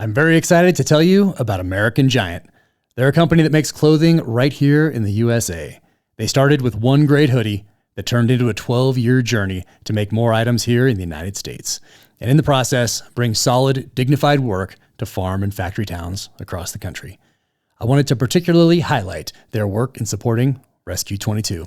I'm very excited to tell you about American Giant. They're a company that makes clothing right here in the USA. They started with one great hoodie that turned into a 12-year journey to make more items here in the United States. And in the process, bring solid, dignified work to farm and factory towns across the country. I wanted to particularly highlight their work in supporting Rescue 22.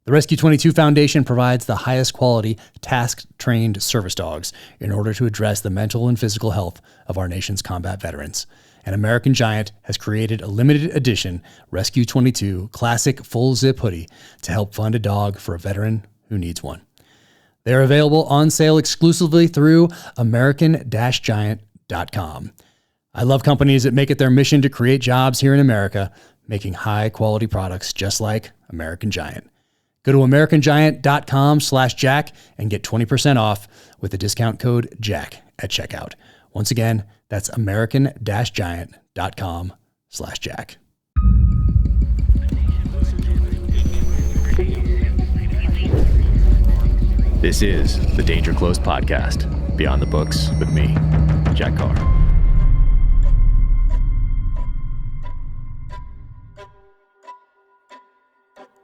The Rescue 22 Foundation provides the highest quality task-trained service dogs in order to address the mental and physical health of our nation's combat veterans. And American Giant has created a limited edition Rescue 22 Classic Full Zip Hoodie to help fund a dog for a veteran who needs one. They're available on sale exclusively through American-Giant.com. I love companies that make it their mission to create jobs here in America, making high-quality products just like American Giant. Go to americangiant.com/Jack and get 20% off with the discount code JACK at checkout. Once again, that's american-giant.com/Jack. This is the Danger Close podcast, Beyond the Books with me, Jack Carr.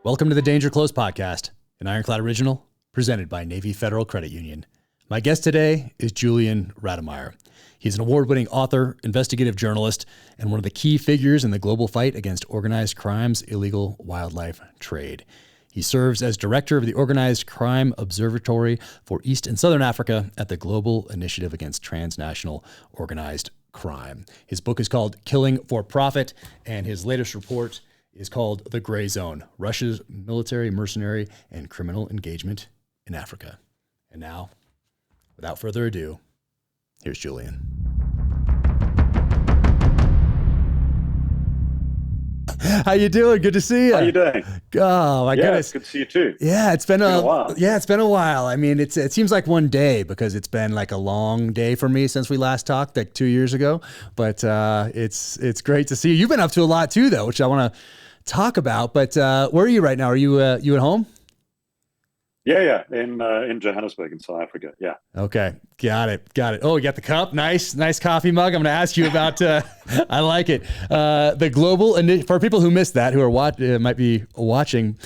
Welcome to the Danger Close podcast, an Ironclad original presented by Navy Federal Credit Union. My guest today is Julian Rademeyer. He's an award-winning author, investigative journalist, and one of the key figures in the global fight against organized crime's illegal wildlife trade. He serves as director of the Organized Crime Observatory for East and Southern Africa at the Global Initiative Against Transnational Organized Crime. His book is called Killing for Profit, and his latest report is called The Gray Zone, Russia's Military, Mercenary, and Criminal Engagement in Africa. And now, without further ado, here's Julian. How you doing? Good to see you. How you doing? Oh my goodness. Good to see you too. Yeah, it's been a while. Yeah, it's been a while. I mean, it seems like one day because it's been like a long day for me since we last talked, like 2 years ago. But it's great to see you. You've been up to a lot too, though, which I want to talk about. But where are you right now? Are you at home? Yeah, in Johannesburg in South Africa. Yeah. Okay, got it. Oh, you got the cup. Nice coffee mug. I'm going to ask you about. I like it. The global for people who missed that, who are might be watching,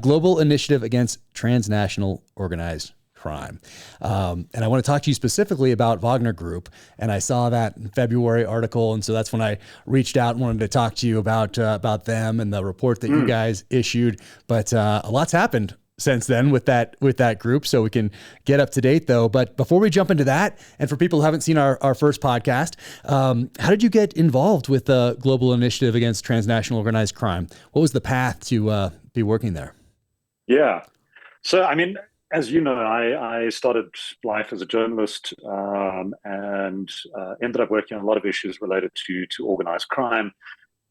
Global Initiative Against Transnational Organized Crime, and I want to talk to you specifically about Wagner Group. And I saw that in February article, and so that's when I reached out and wanted to talk to you about them and the report that you guys issued. But a lot's happened since then with that group, so we can get up to date though. But before we jump into that, and for people who haven't seen our first podcast, how did you get involved with the Global Initiative Against Transnational Organized Crime? What was the path to be working there? Yeah. So, I mean, as you know, I started life as a journalist and ended up working on a lot of issues related to organized crime.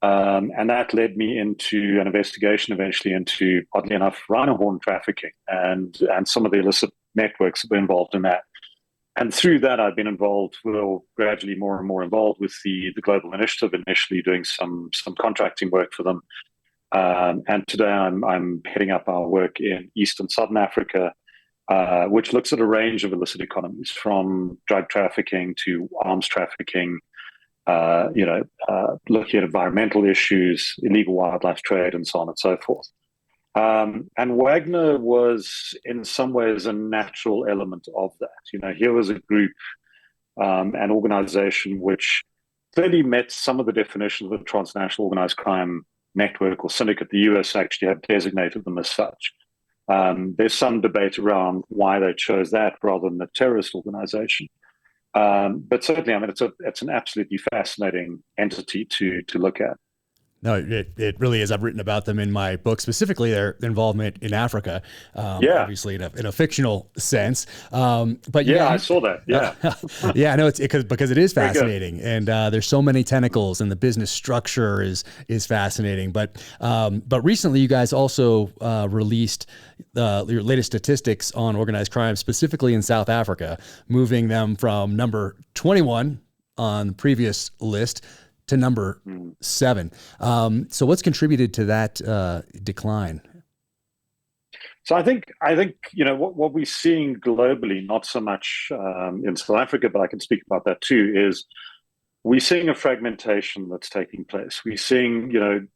And that led me into an investigation eventually into, oddly enough, rhino horn trafficking and some of the illicit networks that were involved in that. And through that, I've been involved, gradually more and more involved with the Global Initiative, initially doing some contracting work for them. And today I'm heading up our work in East and Southern Africa, which looks at a range of illicit economies, from drug trafficking to arms trafficking, looking at environmental issues, illegal wildlife trade, and so on and so forth. And Wagner was, in some ways, a natural element of that. Here was a group, an organization which clearly met some of the definitions of the transnational organized crime network or syndicate. The US actually had designated them as such. There's some debate around why they chose that rather than a terrorist organization. But certainly, I mean, it's an absolutely fascinating entity to look at. No, it really is. I've written about them in my book, specifically their involvement in Africa, obviously in a fictional sense. But I saw that. Yeah, yeah, no, it's because it is fascinating, and there's so many tentacles, and the business structure is fascinating. But recently, you guys also released your latest statistics on organized crime, specifically in South Africa, moving them from number 21 on the previous list to number 7. So what's contributed to that decline? So I think what we're seeing globally, not so much in South Africa, but I can speak about that too, is we're seeing a fragmentation that's taking place. We're seeing,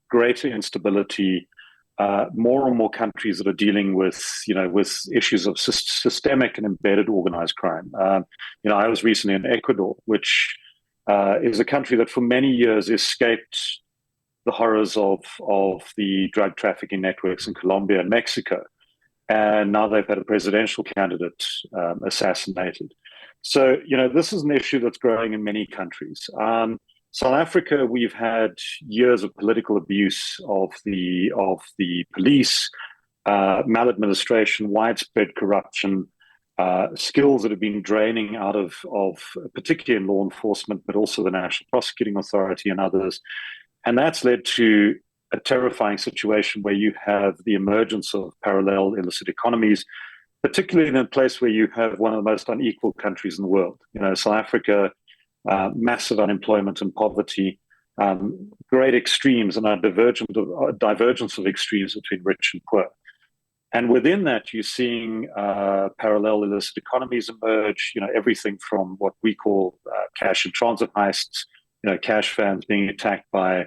greater instability, more and more countries that are dealing with, with issues of systemic and embedded organized crime. I was recently in Ecuador, which is a country that for many years escaped the horrors of the drug trafficking networks in Colombia and Mexico. And now they've had a presidential candidate assassinated. So, this is an issue that's growing in many countries. South Africa, we've had years of political abuse of the police, maladministration, widespread corruption, skills that have been draining out of particularly in law enforcement, but also the National Prosecuting Authority and others. And that's led to a terrifying situation where you have the emergence of parallel illicit economies, particularly in a place where you have one of the most unequal countries in the world. South Africa, massive unemployment and poverty, great extremes and a divergence of extremes between rich and poor. And within that, you're seeing parallel illicit economies emerge, everything from what we call cash and transit heists, cash vans being attacked by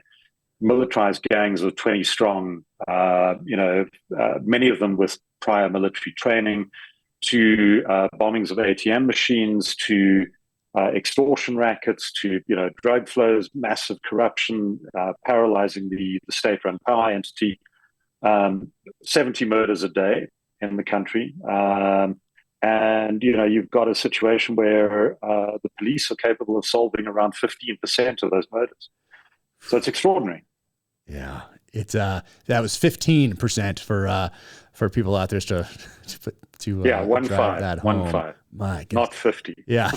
militarized gangs of 20 strong, many of them with prior military training, to bombings of ATM machines, to extortion rackets, to drug flows, massive corruption, paralyzing the state-run power entity, 70 murders a day in the country. And, you've got a situation where the police are capable of solving around 15% of those murders. So it's extraordinary. Yeah, it's that was 15% for people out there to drive that home. 15. My goodness. Not 50. Yeah.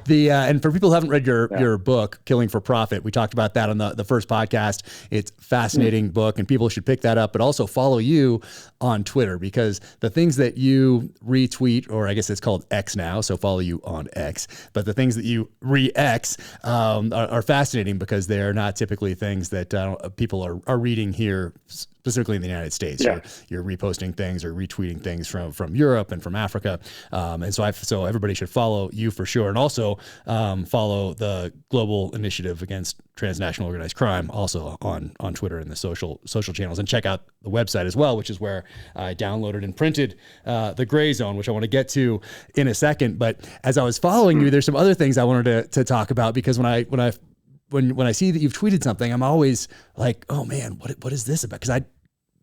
And for people who haven't read your book, Killing for Profit, we talked about that on the first podcast. It's a fascinating book, and people should pick that up, but also follow you on Twitter, because the things that you retweet, or I guess it's called X now, so follow you on X, but the things that you re-X are fascinating, because they are not typically things that people are reading here, specifically in the United States. Yeah. You're reposting things or retweeting things from Europe and from Africa. And so everybody should follow you for sure. And also follow the Global Initiative Against Transnational Organized Crime, also on Twitter and the social channels. And check out the website as well, which is where I downloaded and printed The Gray Zone, which I want to get to in a second. But as I was following you, there's some other things I wanted to talk about, because when I see that you've tweeted something, I'm always like, oh man, what is this about? Because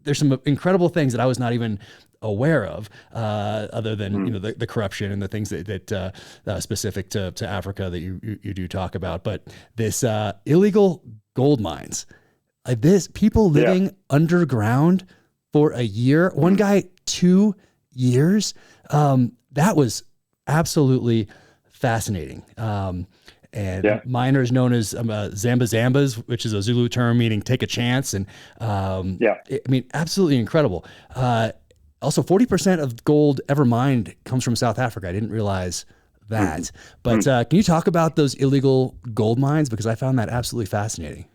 there's some incredible things that I was not even aware of, other than the corruption and the things that specific to Africa that you do talk about. But this illegal gold mines, this people living underground for a year, one guy 2 years, that was absolutely fascinating. And miners known as Zambas, which is a Zulu term meaning take a chance. And absolutely incredible. Also, 40% of gold ever mined comes from South Africa. I didn't realize that. But can you talk about those illegal gold mines? Because I found that absolutely fascinating.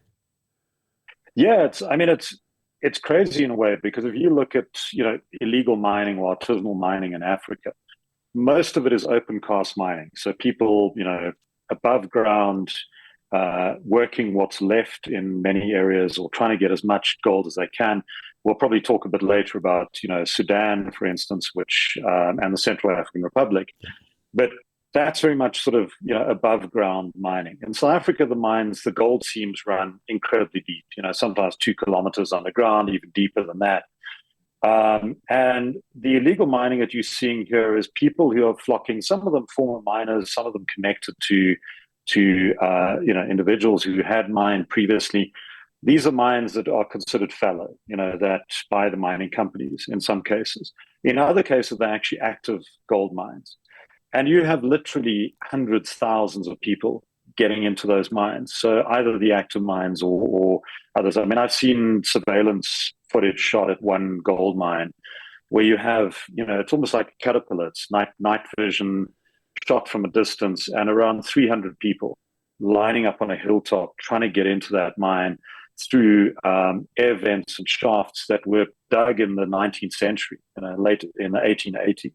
Yeah, it's crazy in a way, because if you look at illegal mining or artisanal mining in Africa, most of it is open cast mining. So people above ground, working what's left in many areas, or trying to get as much gold as they can. We'll probably talk a bit later about Sudan, for instance, which and the Central African Republic, but that's very much sort of above ground mining. In South Africa, the mines, the gold seams run incredibly deep. Sometimes 2 kilometers underground, even deeper than that. And the illegal mining that you're seeing here is people who are flocking. Some of them former miners, some of them connected to individuals who had mined previously. These are mines that are considered fallow, that by the mining companies in some cases. In other cases, they're actually active gold mines. And you have literally hundreds, thousands of people getting into those mines. So either the active mines or others. I've seen surveillance footage shot at one gold mine where you have, it's almost like a caterpillar. It's night vision, shot from a distance, and around 300 people lining up on a hilltop trying to get into that mine through air vents and shafts that were dug in the 19th century, late in the 1880s.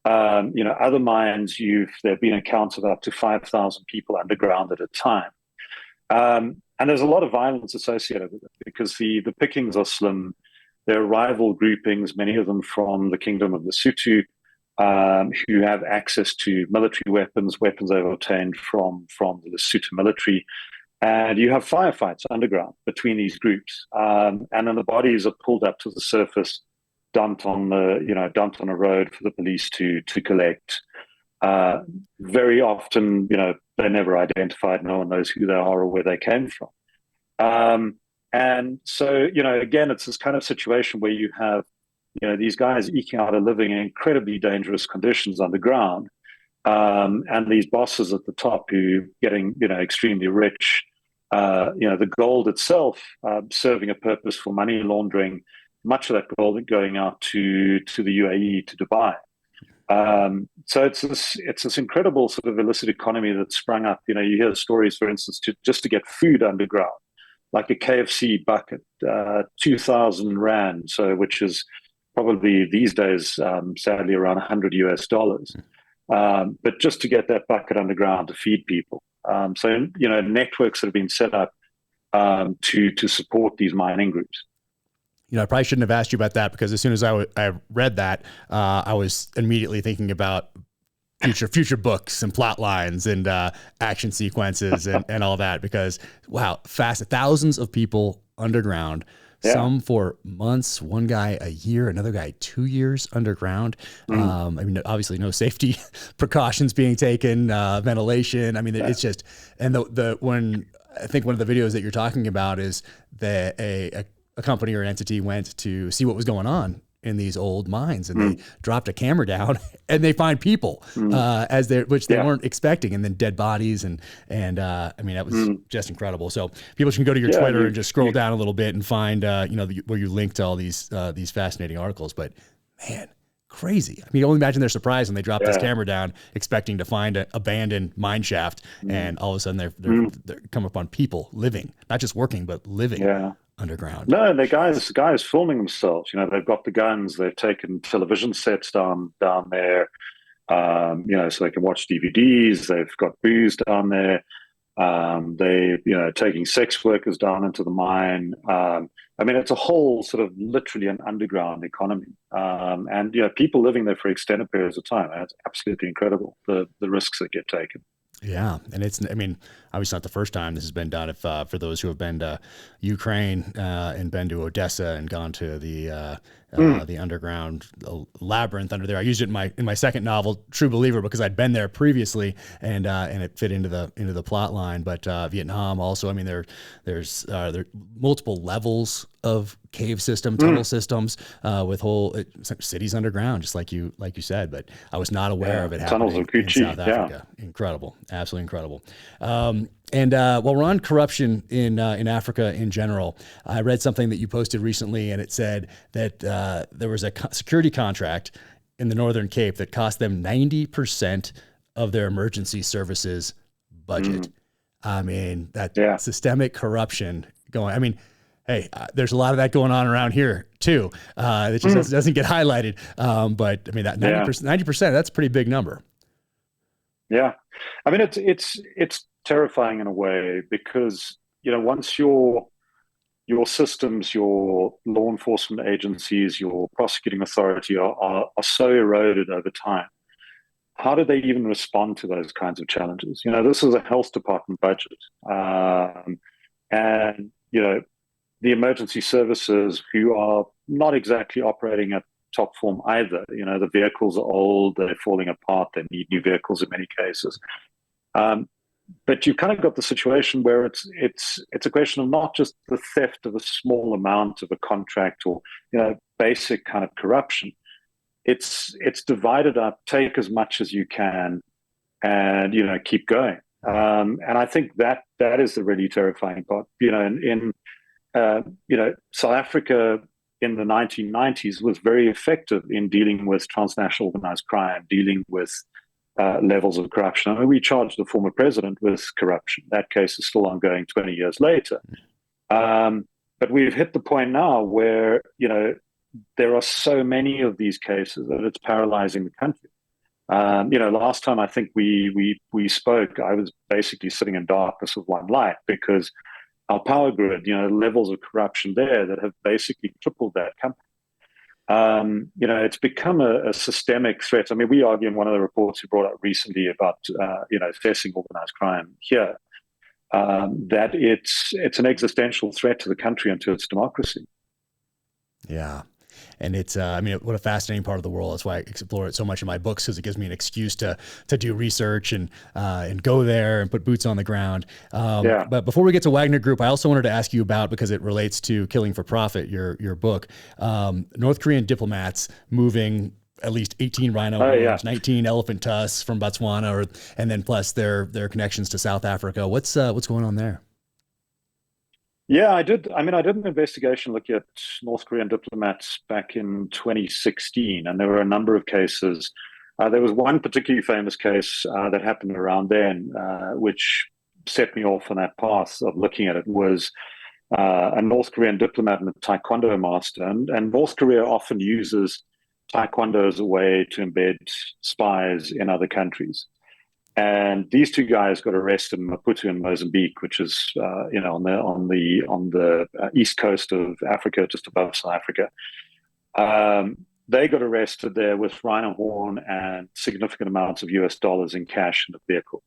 Other mines, there have been accounts of up to 5,000 people underground at a time. And there's a lot of violence associated with it because the pickings are slim. There are rival groupings, many of them from the Kingdom of Lesotho, who have access to military weapons they've obtained from the Lesotho military. And you have firefights underground between these groups. And then the bodies are pulled up to the surface, dumped on a road for the police to collect. Very often, they're never identified. No one knows who they are or where they came from. And so, again, it's this kind of situation where you have, these guys eking out a living in incredibly dangerous conditions underground. And these bosses at the top who getting, extremely rich, the gold itself serving a purpose for money laundering, much of that gold going out to the UAE, to Dubai. So it's this incredible sort of illicit economy that's sprung up. You hear stories, for instance, just to get food underground, like a KFC bucket, 2,000 Rand, which is probably these days, sadly, around $100. But just to get that bucket underground to feed people. So networks that have been set up to support these mining groups. I probably shouldn't have asked you about that, because as soon as I read that, I was immediately thinking about future books and plot lines and action sequences and all that, because wow, thousands of people underground, some for months, one guy a year, another guy 2 years underground. Obviously no safety precautions being taken, ventilation. It's just, and when I think one of the videos that you're talking about is that a company or an entity went to see what was going on in these old mines, and they dropped a camera down and they find people which they weren't expecting, and then dead bodies and that was just incredible. So people can go to your Twitter and just scroll down a little bit and find where you link to all these fascinating articles. But man, crazy. Only imagine their surprise when they drop this camera down expecting to find an abandoned mine shaft, and all of a sudden they're come upon people living, not just working, but living underground. No, the guys filming themselves. They've got the guns. They've taken television sets down there, so they can watch DVDs. They've got booze down there. Taking sex workers down into the mine. It's a whole sort of literally an underground economy, and people living there for extended periods of time. And it's absolutely incredible, the risks that get taken. Yeah. And it's, obviously not the first time this has been done. If for those who have been to Ukraine and been to Odessa and gone to the underground labyrinth under there, I used it in my second novel, True Believer, because I'd been there previously, and it fit into the plot line. But Vietnam also, there's multiple levels of cave system, tunnel systems, with whole cities underground, just like you said. But I was not aware of it happening in South Africa. Incredible, absolutely incredible. And while we're on corruption in Africa in general, I read something that you posted recently, and it said that there was a security contract in the Northern Cape that cost them 90% of their emergency services budget. Systemic corruption going. Hey, there's a lot of that going on around here too. It just doesn't get highlighted. But that 90%, that's a pretty big number. Yeah. It's terrifying in a way, because, once your systems, your law enforcement agencies, your prosecuting authority are so eroded over time, how do they even respond to those kinds of challenges? This is a health department budget. And the emergency services, who are not exactly operating at top form either. The vehicles are old, they're falling apart, they need new vehicles in many cases. But you've kind of got the situation where it's a question of not just the theft of a small amount of a contract or basic kind of corruption. It's divided up, take as much as you can, and keep going. And I think that is the really terrifying part. South Africa in the 1990s was very effective in dealing with transnational organized crime, dealing with levels of corruption. We charged the former president with corruption. That case is still ongoing 20 years later. But we've hit the point now where, there are so many of these cases that it's paralyzing the country. Last time I think we spoke, I was basically sitting in darkness with one light because our power grid, levels of corruption there that have basically tripled that company. It's become a systemic threat. I mean, we argue in one of the reports we brought out recently about, facing organized crime here, that it's an existential threat to the country and to its democracy. Yeah. And it's, what a fascinating part of the world. That's why I explore it so much in my books, because it gives me an excuse to do research and go there and put boots on the ground. But before we get to Wagner Group, I also wanted to ask you about, because it relates to Killing for Profit, your book, North Korean diplomats moving at least 18 rhino horns, 19 elephant tusks from Botswana, and then plus their connections to South Africa. What's going on there? Yeah, I did. I did an investigation looking at North Korean diplomats back in 2016, and there were a number of cases. There was one particularly famous case that happened around then, which set me off on that path of looking at it, was a North Korean diplomat and a taekwondo master. And North Korea often uses taekwondo as a way to embed spies in other countries. And these two guys got arrested in Maputo in Mozambique, which is on the east coast of Africa, just above South Africa. They got arrested there with rhino horn and significant amounts of US dollars in cash in the vehicle.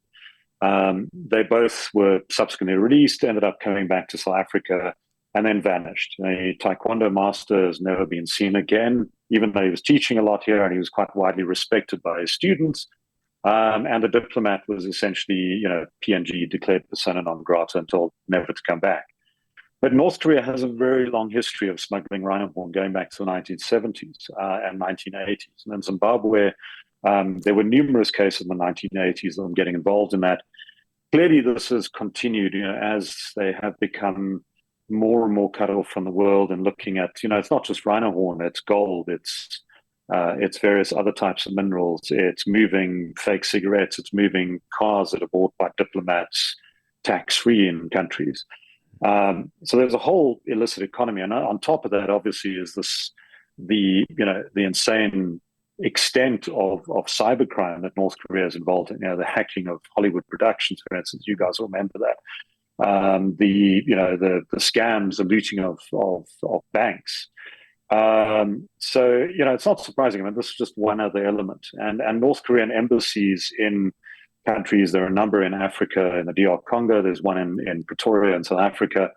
They both were subsequently released, ended up coming back to South Africa, and then vanished. A taekwondo master has never been seen again, even though he was teaching a lot here and he was quite widely respected by his students. And the diplomat was essentially, PNG, declared persona non grata, and told never to come back. But North Korea has a very long history of smuggling rhino horn going back to the 1970s and 1980s. And in Zimbabwe, there were numerous cases in the 1980s of them getting involved in that. Clearly, this has continued, as they have become more and more cut off from the world and looking at, it's not just rhino horn, it's gold, it's various other types of minerals. It's moving fake cigarettes. It's moving cars that are bought by diplomats tax-free in countries. So there's a whole illicit economy. And on top of that, obviously, is the insane extent of cybercrime that North Korea is involved in. The hacking of Hollywood productions, for instance. You guys remember that. The scams, the looting of banks. So it's not surprising. This is just one other element. And North Korean embassies in countries, there are a number in Africa, in the DR Congo, there's one in Pretoria in South Africa,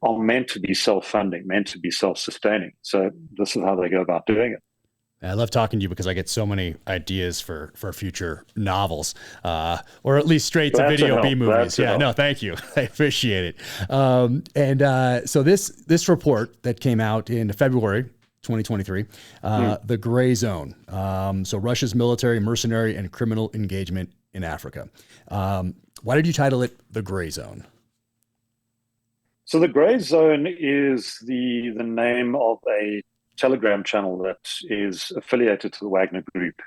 are meant to be self-funding, meant to be self-sustaining. So this is how they go about doing it. I love talking to you because I get so many ideas for future novels, or at least straight to video B movies. Yeah, no, thank you. I appreciate it. So this report that came out in February 2023, the gray zone. So Russia's military, mercenary, and criminal engagement in Africa. Why did you title it The Gray Zone? So the gray zone is the name of a Telegram channel that is affiliated to the Wagner Group,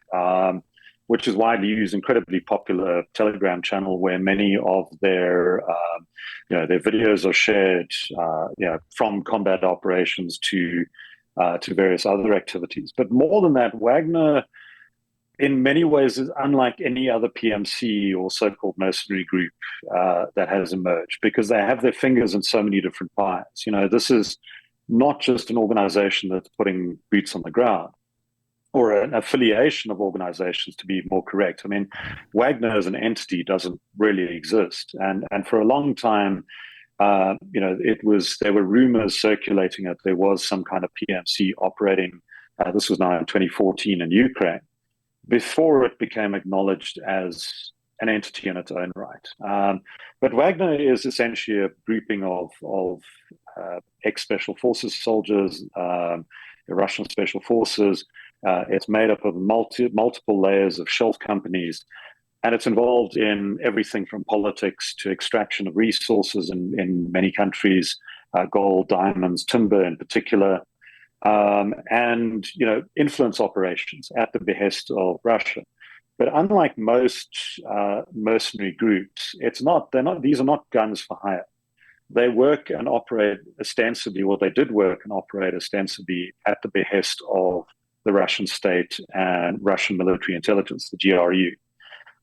which is widely used, incredibly popular Telegram channel where many of their videos are shared, from combat operations to various other activities. But more than that, Wagner, in many ways, is unlike any other PMC or so-called mercenary group that has emerged, because they have their fingers in so many different pies. This is not just an organization that's putting boots on the ground, or an affiliation of organizations, to be more correct. Wagner as an entity doesn't really exist. And for a long time, there were rumors circulating that there was some kind of PMC operating, this was now in 2014 in Ukraine, before it became acknowledged as an entity in its own right. But Wagner is essentially a grouping of ex-special forces soldiers, the Russian special forces. It's made up of multiple layers of shell companies, and it's involved in everything from politics to extraction of resources in many countries, gold, diamonds, timber in particular, and influence operations at the behest of Russia. But unlike most mercenary groups, these are not guns for hire. They work and operate ostensibly, or they did work and operate ostensibly at the behest of the Russian state and Russian military intelligence, the GRU.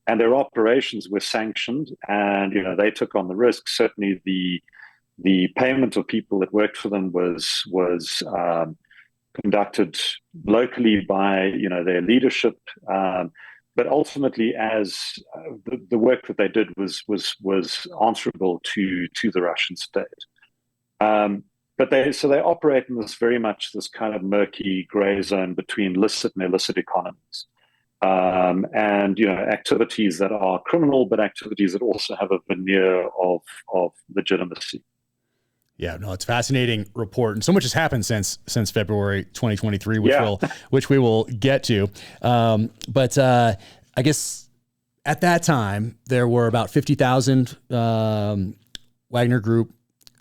And their operations were sanctioned, and they took on the risk. Certainly, the payment of people that worked for them was conducted locally by their leadership, but ultimately, as the work that they did was answerable to the Russian state. But they operate in this kind of murky gray zone between licit and illicit economies. And activities that are criminal, but activities that also have a veneer of legitimacy. Yeah, no, it's a fascinating report, and so much has happened since February 2023, which we will get to. But I guess at that time there were about 50,000 Wagner Group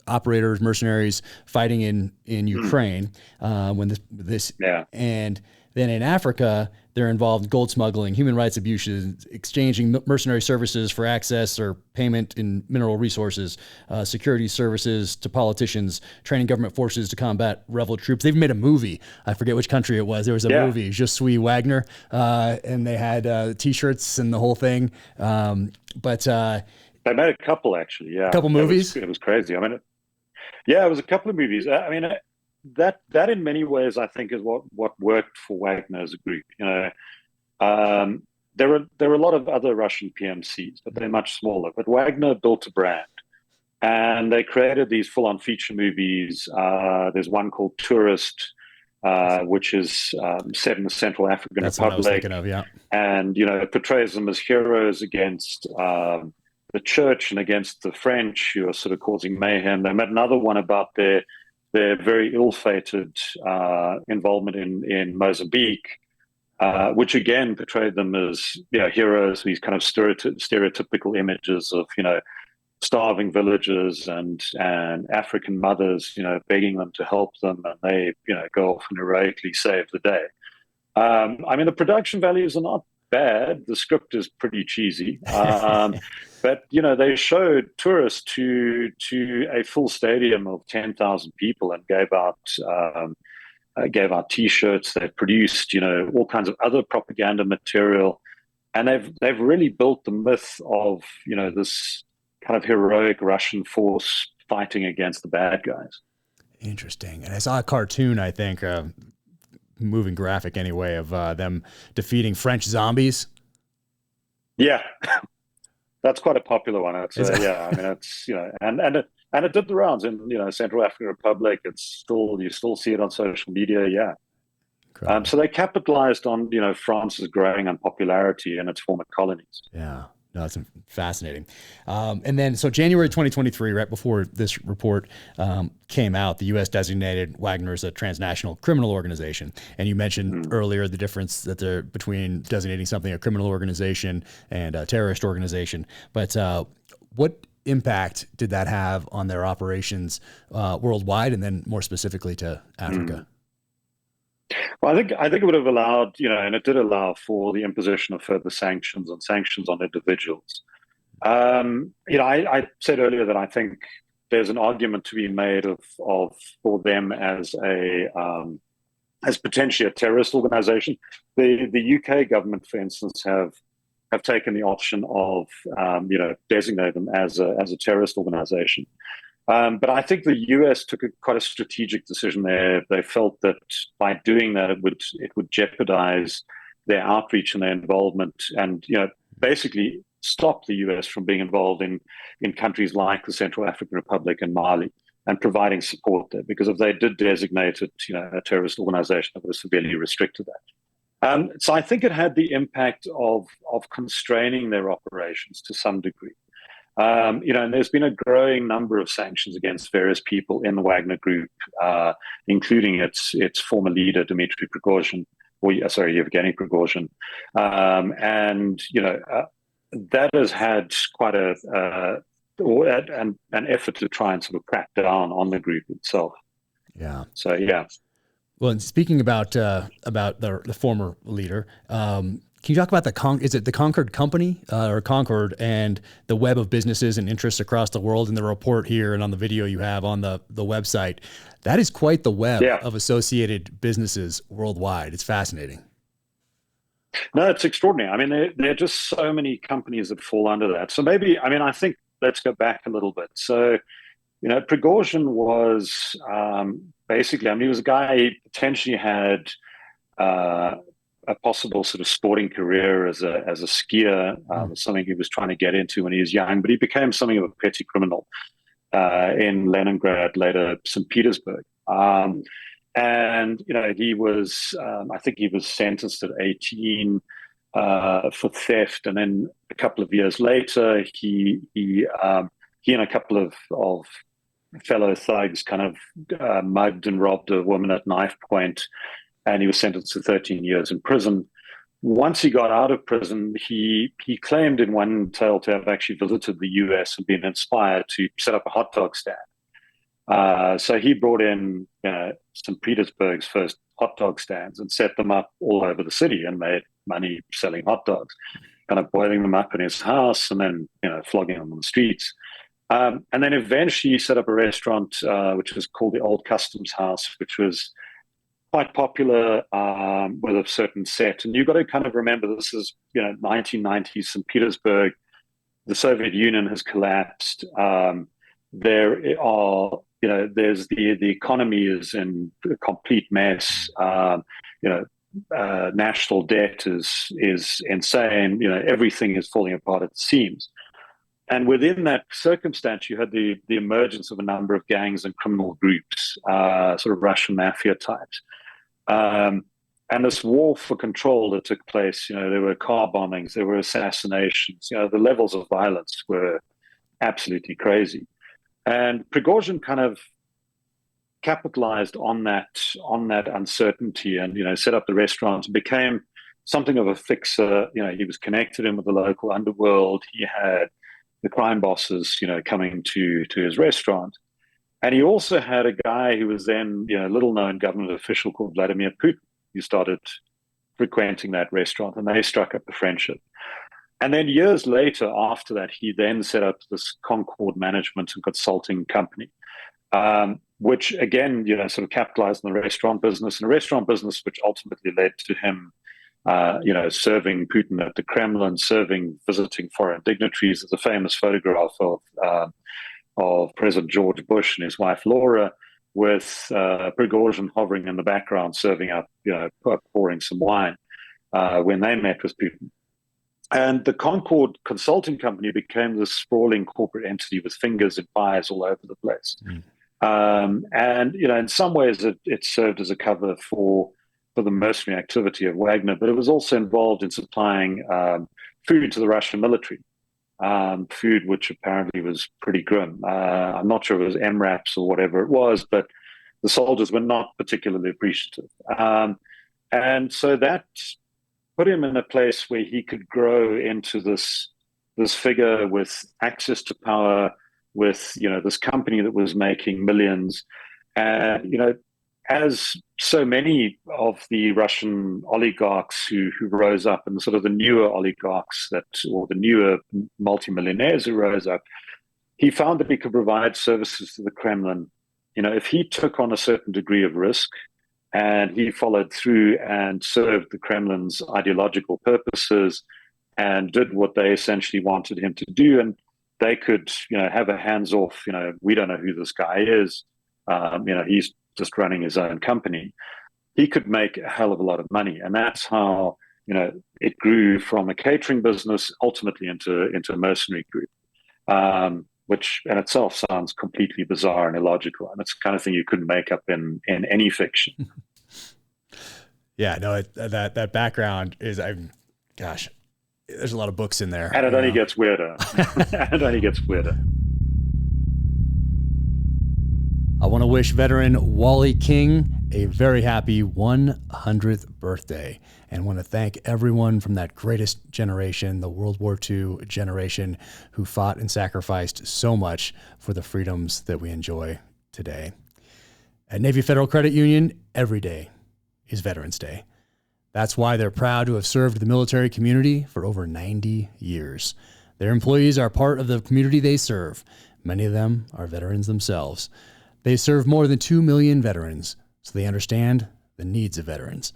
operators, mercenaries fighting in Ukraine when this and then in Africa, they're involved in gold smuggling, human rights abuses, exchanging mercenary services for access or payment in mineral resources, security services to politicians, training government forces to combat rebel troops. They've made a movie. I forget which country it was. There was a movie, Je suis Wagner, and they had T-shirts and the whole thing. But they made a couple, actually. Yeah, a couple movies. It was crazy. I mean, it was a couple of movies. I mean. That in many ways, I think, is what worked for Wagner as a group. There were a lot of other Russian PMCs, but they're much smaller. But Wagner built a brand, and they created these full-on feature movies. There's one called Tourist, which is set in the Central African That's Republic. What I was thinking of, yeah. And it portrays them as heroes against the church and against the French, who are sort of causing mayhem. They made another one about their very ill-fated involvement in Mozambique, which again portrayed them as heroes, these kind of stereotypical images of starving villagers and African mothers begging them to help them, and they go off and heroically save the day. I mean, the production values are not bad. The script is pretty cheesy. But they showed Tourists to a full stadium of 10,000 people and gave out T-shirts. They produced all kinds of other propaganda material, and they've really built the myth of this kind of heroic Russian force fighting against the bad guys. Interesting. And I saw a cartoon, I think, moving graphic anyway, of them defeating French zombies. Yeah. That's quite a popular one. It's I mean, it's and it did the rounds in Central African Republic. You still see it on social media. Yeah. So they capitalized on France's growing unpopularity in its former colonies. Yeah. No, that's fascinating. And then, so January 2023, right before this report came out, the U.S. designated Wagner as a transnational criminal organization. And you mentioned earlier the difference that there between designating something a criminal organization and a terrorist organization. But what impact did that have on their operations worldwide, and then more specifically to Africa? Well, I think it would have allowed, and it did allow for the imposition of further sanctions on individuals. I said earlier that I think there's an argument to be made for them as potentially a terrorist organization. The UK government, for instance, have taken the option of designate them as a terrorist organization. But I think the US took quite a strategic decision there. They felt that by doing that, it would jeopardize their outreach and their involvement, and basically stop the US from being involved in countries like the Central African Republic and Mali, and providing support there. Because if they did designate it, a terrorist organization, it would have severely restricted that. So I think it had the impact of constraining their operations to some degree. And there's been a growing number of sanctions against various people in the Wagner Group, including its former leader, Yevgeny Prigozhin. And that has had quite an effort to try and sort of crack down on the group itself. Yeah. So, yeah. Well, and speaking about the former leader, Can you talk about is it the Concord Company or Concord and the web of businesses and interests across the world in the report here and on the video you have on the website? That is quite the web of associated businesses worldwide. It's fascinating. No, it's extraordinary. I mean, there are just so many companies that fall under that. So maybe, I mean, I think let's go back a little bit. So, Prigozhin was basically, I mean, he was a guy who potentially had a possible sort of sporting career as a skier, something he was trying to get into when he was young, but he became something of a petty criminal in Leningrad, later St. Petersburg. And, he was, I think he was sentenced at 18 for theft. And then a couple of years later, he and a couple of fellow thugs kind of mugged and robbed a woman at knife point, and he was sentenced to 13 years in prison. Once he got out of prison, he claimed in one tale to have actually visited the US and been inspired to set up a hot dog stand. So he brought in St. Petersburg's first hot dog stands and set them up all over the city and made money selling hot dogs, kind of boiling them up in his house and then flogging them on the streets. And then eventually he set up a restaurant which was called the Old Customs House, which was quite popular with a certain set. And you've got to kind of remember this is 1990s St. Petersburg. The Soviet Union has collapsed. There are there's the economy is in a complete mess. National debt is insane. Everything is falling apart at the seams. And within that circumstance, you had the emergence of a number of gangs and criminal groups, sort of Russian mafia types. And this war for control that took place, there were car bombings, there were assassinations, the levels of violence were absolutely crazy. And Prigozhin kind of capitalized on that uncertainty and, set up the restaurants, became something of a fixer. He was connected in with the local underworld. He had the crime bosses, coming to his restaurant. And he also had a guy who was then, a little-known government official called Vladimir Putin, who started frequenting that restaurant, and they struck up a friendship. And then years later, after that, he then set up this Concord management and consulting company, which again, sort of capitalized on the restaurant business, and a restaurant business which ultimately led to him serving Putin at the Kremlin, visiting foreign dignitaries. There's a famous photograph of President George Bush and his wife Laura, with Prigozhin hovering in the background, serving up, pouring some wine when they met with Putin. And the Concord Consulting Company became this sprawling corporate entity with fingers and pies all over the place. And in some ways, it served as a cover for the mercenary activity of Wagner, but it was also involved in supplying food to the Russian military, food which apparently was pretty grim. I'm not sure if it was MRAPs or whatever it was, but the soldiers were not particularly appreciative. And so that put him in a place where he could grow into this figure with access to power, with this company that was making millions. And as so many of the Russian oligarchs who rose up, and sort of the newer oligarchs or the newer multimillionaires who rose up, he found that he could provide services to the Kremlin. If he took on a certain degree of risk and he followed through and served the Kremlin's ideological purposes and did what they essentially wanted him to do, and they could, have a hands-off, we don't know who this guy is, he's just running his own company, he could make a hell of a lot of money. And that's how, it grew from a catering business ultimately into a mercenary group, which in itself sounds completely bizarre and illogical. And it's the kind of thing you couldn't make up in any fiction. Yeah, no, that background is, gosh, there's a lot of books in there. And it only gets weirder. It only gets weirder. I want to wish veteran Wally King a very happy 100th birthday, and want to thank everyone from that greatest generation, the World War II generation, who fought and sacrificed so much for the freedoms that we enjoy today. At Navy Federal Credit Union, every day is Veterans Day. That's why they're proud to have served the military community for over 90 years. Their employees are part of the community they serve. Many of them are veterans themselves. They serve more than 2 million veterans, so they understand the needs of veterans.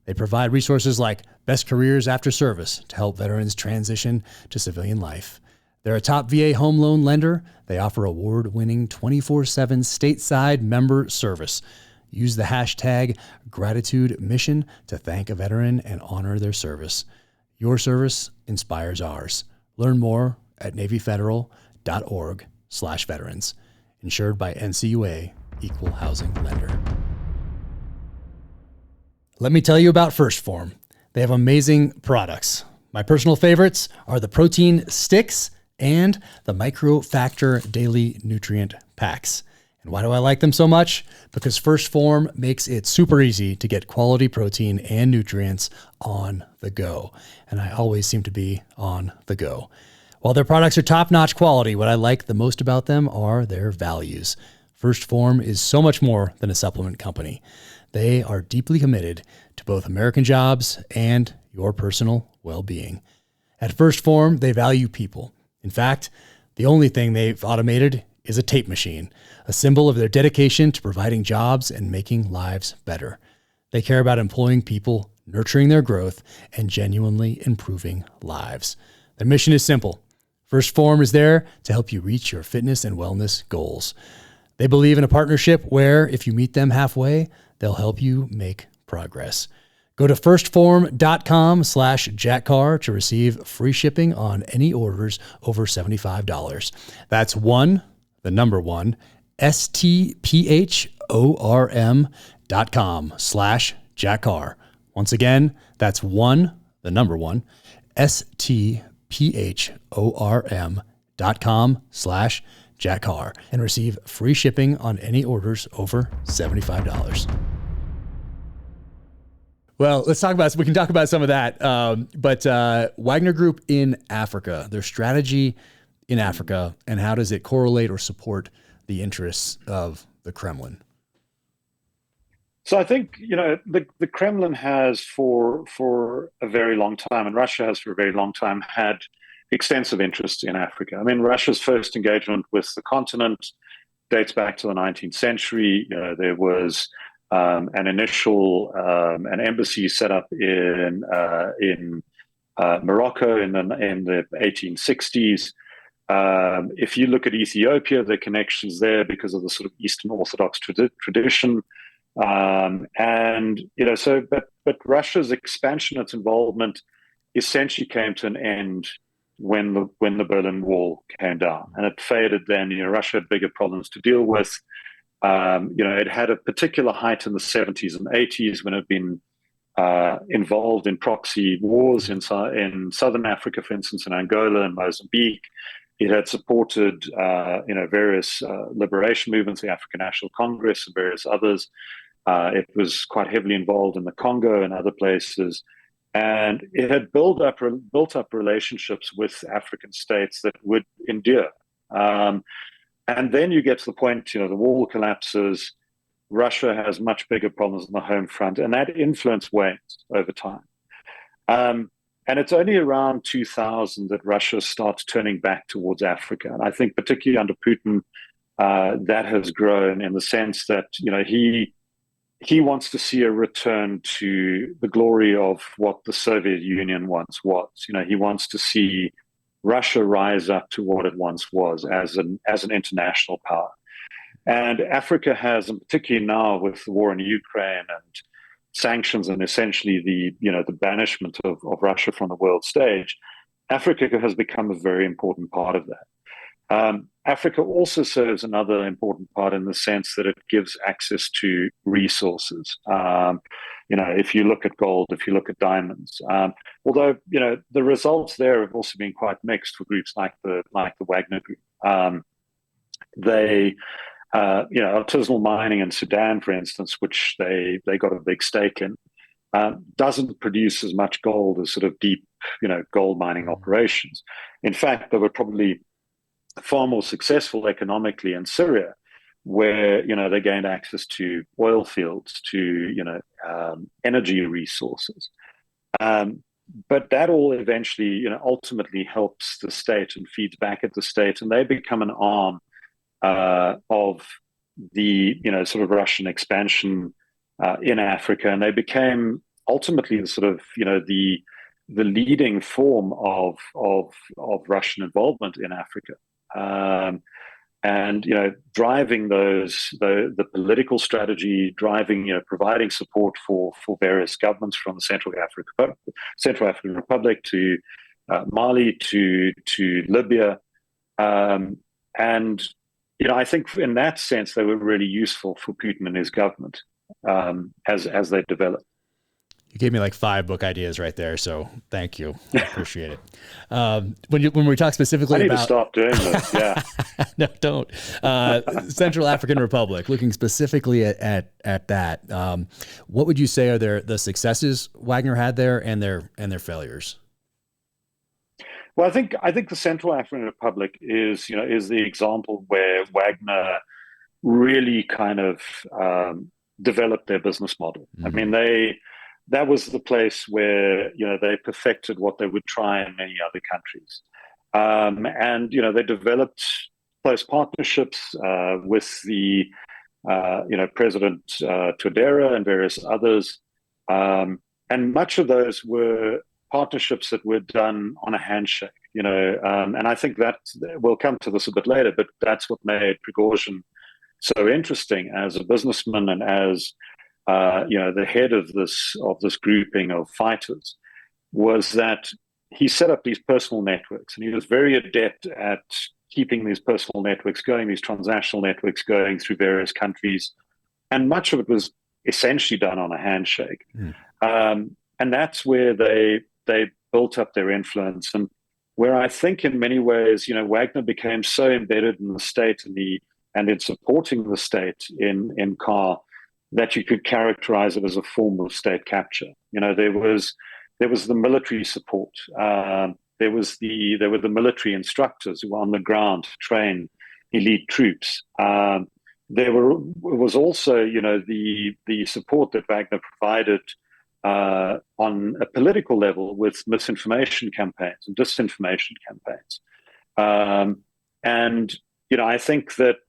They provide resources like Best Careers After Service to help veterans transition to civilian life. They're a top VA home loan lender. They offer award-winning 24/7 stateside member service. Use the hashtag #GratitudeMission to thank a veteran and honor their service. Your service inspires ours. Learn more at NavyFederal.org/veterans. Insured by NCUA, Equal Housing Lender. Let me tell you about Phorm. They have amazing products. My personal favorites are the protein sticks and the Microfactor Daily Nutrient Packs. And why do I like them so much? Because Phorm makes it super easy to get quality protein and nutrients on the go. And I always seem to be on the go. While their products are top-notch quality, what I like the most about them are their values. Phorm is so much more than a supplement company. They are deeply committed to both American jobs and your personal well-being. At Phorm, they value people. In fact, the only thing they've automated is a tape machine, a symbol of their dedication to providing jobs and making lives better. They care about employing people, nurturing their growth, and genuinely improving lives. Their mission is simple. Phorm is there to help you reach your fitness and wellness goals. They believe in a partnership where if you meet them halfway, they'll help you make progress. Go to firstform.com/Jack Carr to receive free shipping on any orders over $75. That's STPHORM.com/Jack Carr. Once again, that's STPHORM.com/Jack Carr and receive free shipping on any orders over $75. Well, we can talk about some of that. But Wagner Group in Africa, their strategy in Africa, and how does it correlate or support the interests of the Kremlin? So I think, the Kremlin has for a very long time, and Russia has for a very long time, had extensive interests in Africa. I mean, Russia's first engagement with the continent dates back to the 19th century. There was an initial an embassy set up in Morocco in the 1860s. If you look at Ethiopia, the connections there because of the sort of Eastern Orthodox tradition. But Russia's expansion, its involvement, essentially came to an end when the Berlin Wall came down, and it faded. Then Russia had bigger problems to deal with. It had a particular height in the 70s and 80s when it had been involved in proxy wars in Southern Africa, for instance, in Angola and Mozambique. It had supported, various liberation movements, the African National Congress and various others. It was quite heavily involved in the Congo and other places. And it had built up relationships with African states that would endure. And then you get to the point, the wall collapses, Russia has much bigger problems on the home front, and that influence wanes over time. And it's only around 2000 that Russia starts turning back towards Africa. And I think particularly under Putin, that has grown in the sense that, he wants to see a return to the glory of what the Soviet Union once was. He wants to see Russia rise up to what it once was as an international power. And Africa has, and particularly now with the war in Ukraine and sanctions and essentially the banishment of Russia from the world stage, Africa has become a very important part of that. Africa also serves another important part in the sense that it gives access to resources. If you look at gold, if you look at diamonds, although the results there have also been quite mixed for groups like the Wagner Group. Artisanal mining in Sudan, for instance, which they got a big stake in, doesn't produce as much gold as sort of deep, gold mining operations. In fact, they were probably far more successful economically in Syria, where, they gained access to oil fields, to, energy resources. But that all eventually, ultimately helps the state and feeds back at the state, and they become an arm of the, sort of Russian expansion in Africa, and they became ultimately the sort of, the leading form of Russian involvement in Africa. And driving the political strategy, driving, providing support for various governments, from the Central African Republic to Mali to Libya, and I think in that sense they were really useful for Putin and his government as they developed. You gave me like 5 book ideas right there, so thank you. I appreciate it. When we talk specifically I need about... to stop doing this. Yeah, no, don't. Central African Republic. Looking specifically at that, what would you say are the successes Wagner had there and their failures? Well, I think the Central African Republic is the example where Wagner really kind of developed their business model. Mm-hmm. I mean, that was the place where, they perfected what they would try in many other countries. And, they developed close partnerships with the, President Touadera and various others. And much of those were partnerships that were done on a handshake, and I think that we'll come to this a bit later, but that's what made Prigozhin so interesting as a businessman and as the head of this grouping of fighters, was that he set up these personal networks, and he was very adept at keeping these personal networks going, these transnational networks going through various countries, and much of it was essentially done on a handshake. And that's where they built up their influence, and where I think in many ways, Wagner became so embedded in the state and in supporting the state in Carr, that you could characterize it as a form of state capture. There was the military support. There were the military instructors who were on the ground to train elite troops. There was also, the support that Wagner provided on a political level with misinformation campaigns and disinformation campaigns. And I think that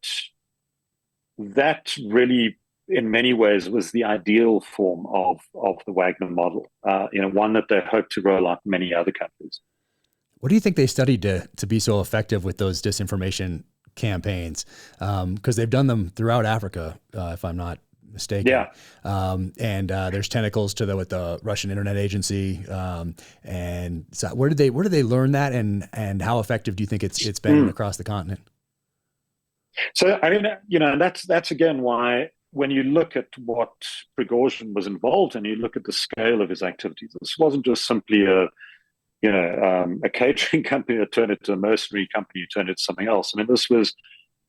really, in many ways, was the ideal form of the Wagner model, one that they hope to roll out in many other countries. What do you think they studied to be so effective with those disinformation campaigns? Because they've done them throughout Africa, if I'm not mistaken. Yeah. And there's tentacles with the Russian Internet Agency. And so where did they learn that, and how effective do you think it's been across the continent? So I mean, that's again why, when you look at what Prigozhin was involved in, you look at the scale of his activities. This wasn't just simply a catering company that turned into a mercenary company who turned into something else. I mean, this was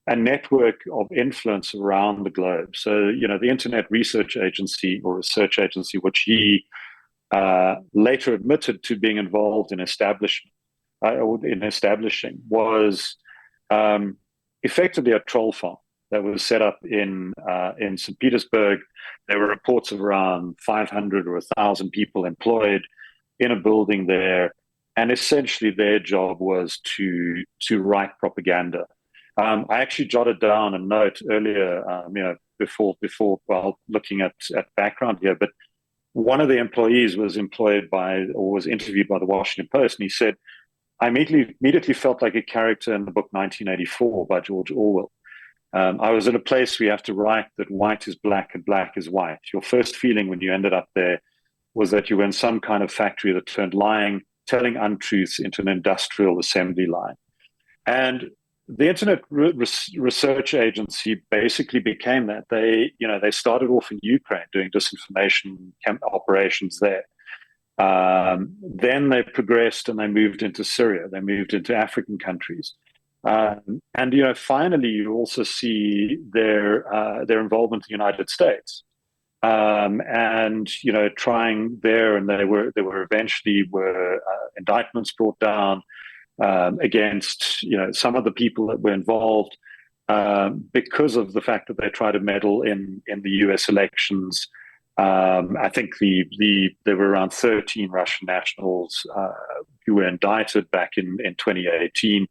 a network of influence around the globe. So, the Internet Research Agency, which he later admitted to being involved in establishing, was effectively a troll farm that was set up in St. Petersburg. There were reports of around 500 or 1,000 people employed in a building there, and essentially their job was to write propaganda. I actually jotted down a note earlier, before looking at background here, but one of the employees was interviewed by the Washington Post, and he said, "I immediately felt like a character in the book 1984 by George Orwell. I was at a place where you have to write that white is black and black is white. Your first feeling when you ended up there was that you were in some kind of factory that turned telling untruths into an industrial assembly line." And the Internet Research Agency basically became that. They started off in Ukraine doing disinformation operations there. Then they progressed and they moved into Syria. They moved into African countries. And finally, you also see their involvement in the United States, and trying there, and they were eventually indictments brought down against some of the people that were involved. because of the fact that they try to meddle in the U.S. elections. I think there were around 13 Russian nationals who were indicted back in 2018.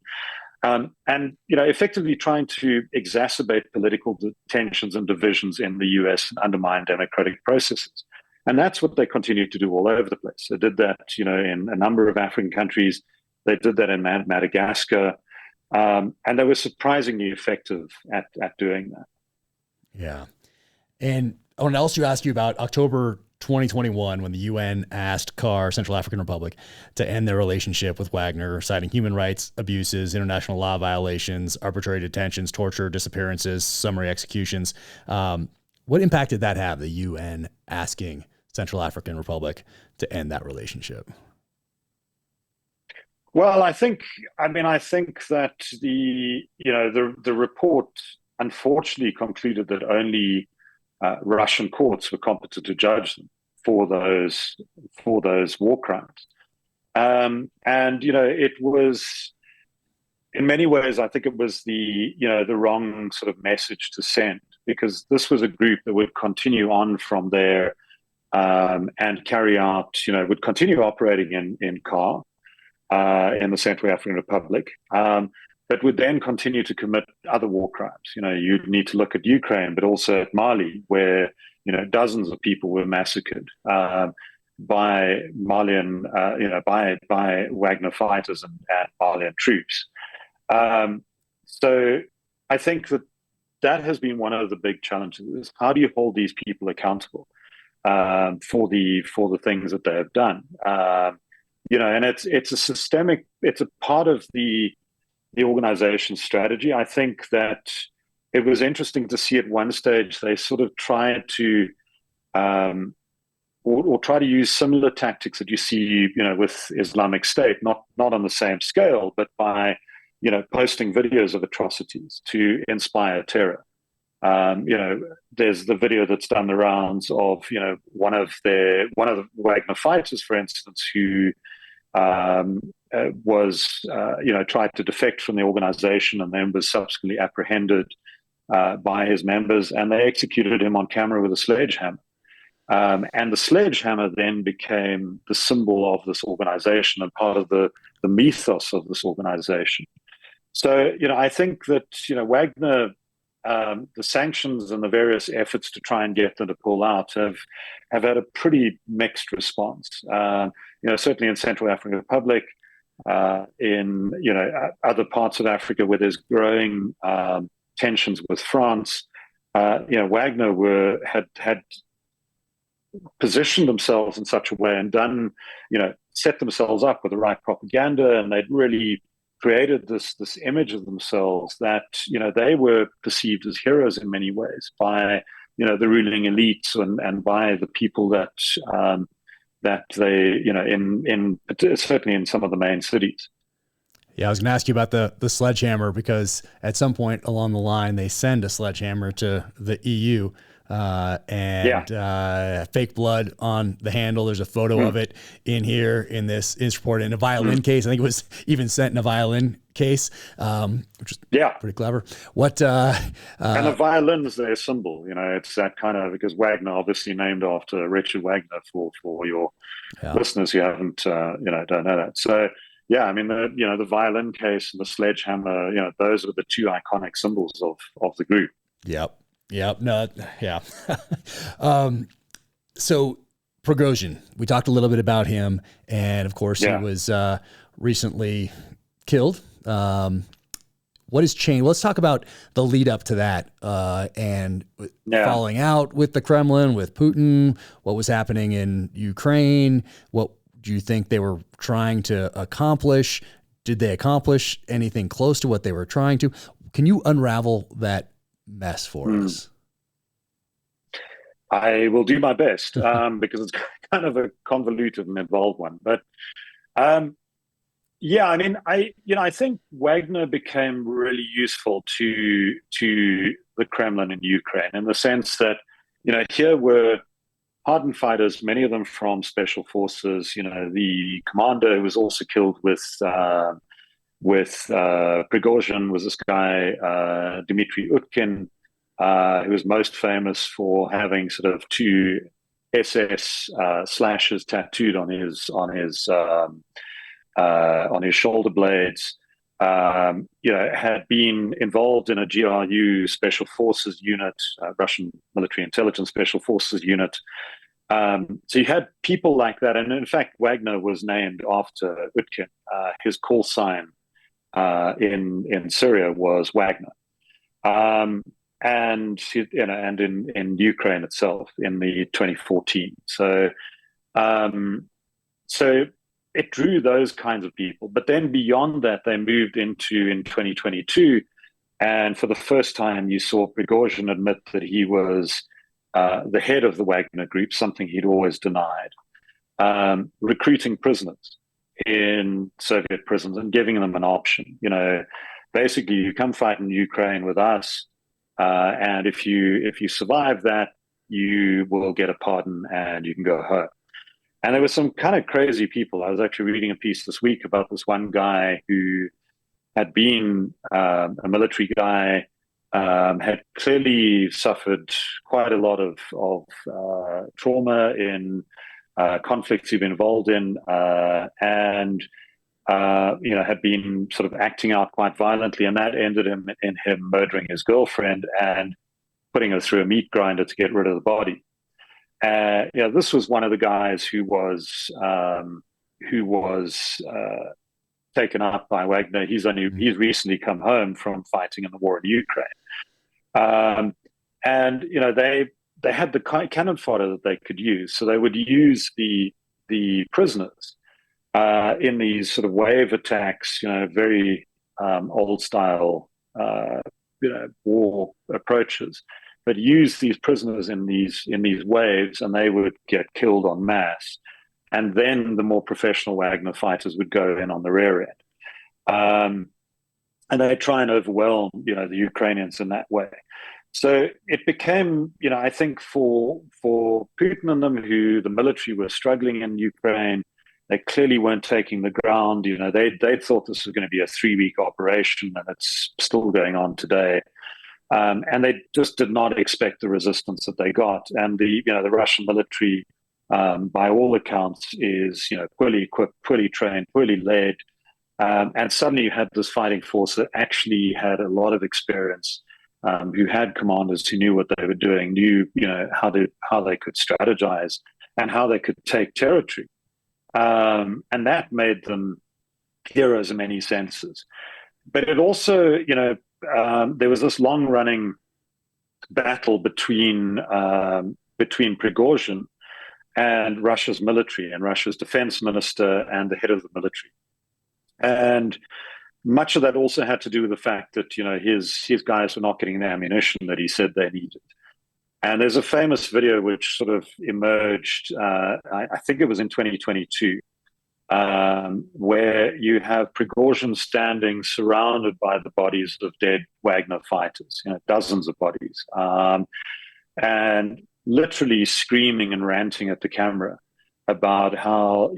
And, effectively trying to exacerbate political tensions and divisions in the US and undermine democratic processes. And that's what they continue to do all over the place. They did that, in a number of African countries. They did that in Madagascar. And they were surprisingly effective at doing that. Yeah. And I want to also ask you about October 2021, when the UN asked Carr, Central African Republic, to end their relationship with Wagner, citing human rights abuses, international law violations, arbitrary detentions, torture, disappearances, summary executions. What impact did that have, the UN asking Central African Republic to end that relationship? Well, I think that the report unfortunately concluded that only Russian courts were competent to judge them for those war crimes, and it was, in many ways, I think it was the wrong sort of message to send, because this was a group that would continue on from there and carry out, would continue operating in Carr in the Central African Republic. But would then continue to commit other war crimes. You need to look at Ukraine, but also at Mali, where dozens of people were massacred by Malian, by Wagner fighters and Malian troops. So I think that has been one of the big challenges: is how do you hold these people accountable for the things that they have done? And it's a systemic. It's a part of the organization's strategy. I think that it was interesting to see at one stage they sort of tried to or try to use similar tactics that you see with Islamic State, not on the same scale, but by posting videos of atrocities to inspire terror. There's the video that's done the rounds of one of the Wagner fighters, for instance, who was tried to defect from the organization and then was subsequently apprehended by his members, and they executed him on camera with a sledgehammer. And the sledgehammer then became the symbol of this organization and part of the mythos of this organization. So, I think that, Wagner, the sanctions and the various efforts to try and get them to pull out have had a pretty mixed response. Certainly in Central African Republic, in other parts of Africa where there's growing tensions with France, Wagner had positioned themselves in such a way and done, set themselves up with the right propaganda, and they'd really created this image of themselves that they were perceived as heroes in many ways by the ruling elites and by the people that they in certainly in some of the main cities. Yeah, I was going to ask you about the sledgehammer, because at some point along the line they send a sledgehammer to the EU. Fake blood on the handle. There's a photo of it in here in this report, in a violin case. I think it was even sent in a violin case, which is pretty clever. What and a violin is their symbol. It's that kind of, because Wagner obviously named after Richard Wagner for your listeners who haven't don't know that. So the violin case and the sledgehammer, those are the two iconic symbols of the group. Yep. No. Yeah. So Prigozhin, we talked a little bit about him, and of course he was recently killed. What has changed? Let's talk about the lead up to that and falling out with the Kremlin, with Putin, what was happening in Ukraine. What do you think they were trying to accomplish? Did they accomplish anything close to what they were trying to? Can you unravel that mess for us? I will do my best because it's kind of a convoluted and involved one. But I think Wagner became really useful to the Kremlin in Ukraine, in the sense that here were hardened fighters, many of them from special forces. The commander who was also killed with Prigozhin was this guy, Dmitry Utkin, who was most famous for having sort of two SS slashes tattooed on his shoulder blades. Had been involved in a GRU Special Forces unit, Russian Military Intelligence Special Forces unit. So you had people like that, and in fact, Wagner was named after Utkin. His call sign in Syria was Wagner, and in Ukraine itself in the 2014. So it drew those kinds of people. But then beyond that, they moved into in 2022, and for the first time, you saw Prigozhin admit that he was the head of the Wagner group, something he'd always denied, recruiting prisoners in Soviet prisons and giving them an option. Basically, you come fight in Ukraine with us, and if you survive that, you will get a pardon and you can go home. And there were some kind of crazy people. I was actually reading a piece this week about this one guy who had been a military guy, had clearly suffered quite a lot of trauma in conflicts he'd been involved in, and had been sort of acting out quite violently, and that ended in him murdering his girlfriend and putting her through a meat grinder to get rid of the body. This was one of the guys who was taken up by Wagner. He's recently come home from fighting in the war in Ukraine, and they had the cannon fodder that they could use. So they would use the prisoners in these sort of wave attacks, very old style, war approaches, but use these prisoners in these waves, and they would get killed en masse. And then the more professional Wagner fighters would go in on the rear end, and they try and overwhelm, the Ukrainians in that way. So it became, I think for Putin and them, who the military were struggling in Ukraine, they clearly weren't taking the ground. They thought this was going to be a 3-week operation, and it's still going on today. And they just did not expect the resistance that they got. And the Russian military, by all accounts, is poorly equipped, poorly trained, poorly led, and suddenly you had this fighting force that actually had a lot of experience, who had commanders who knew what they were doing, knew how they could strategize and how they could take territory, and that made them heroes in many senses. But it also, there was this long-running battle between Prigozhin and Russia's military and Russia's defense minister and the head of the military. And much of that also had to do with the fact that, his guys were not getting the ammunition that he said they needed. And there's a famous video which sort of emerged, I think it was in 2022, where you have Prigozhin standing surrounded by the bodies of dead Wagner fighters, dozens of bodies, and literally screaming and ranting at the camera about how,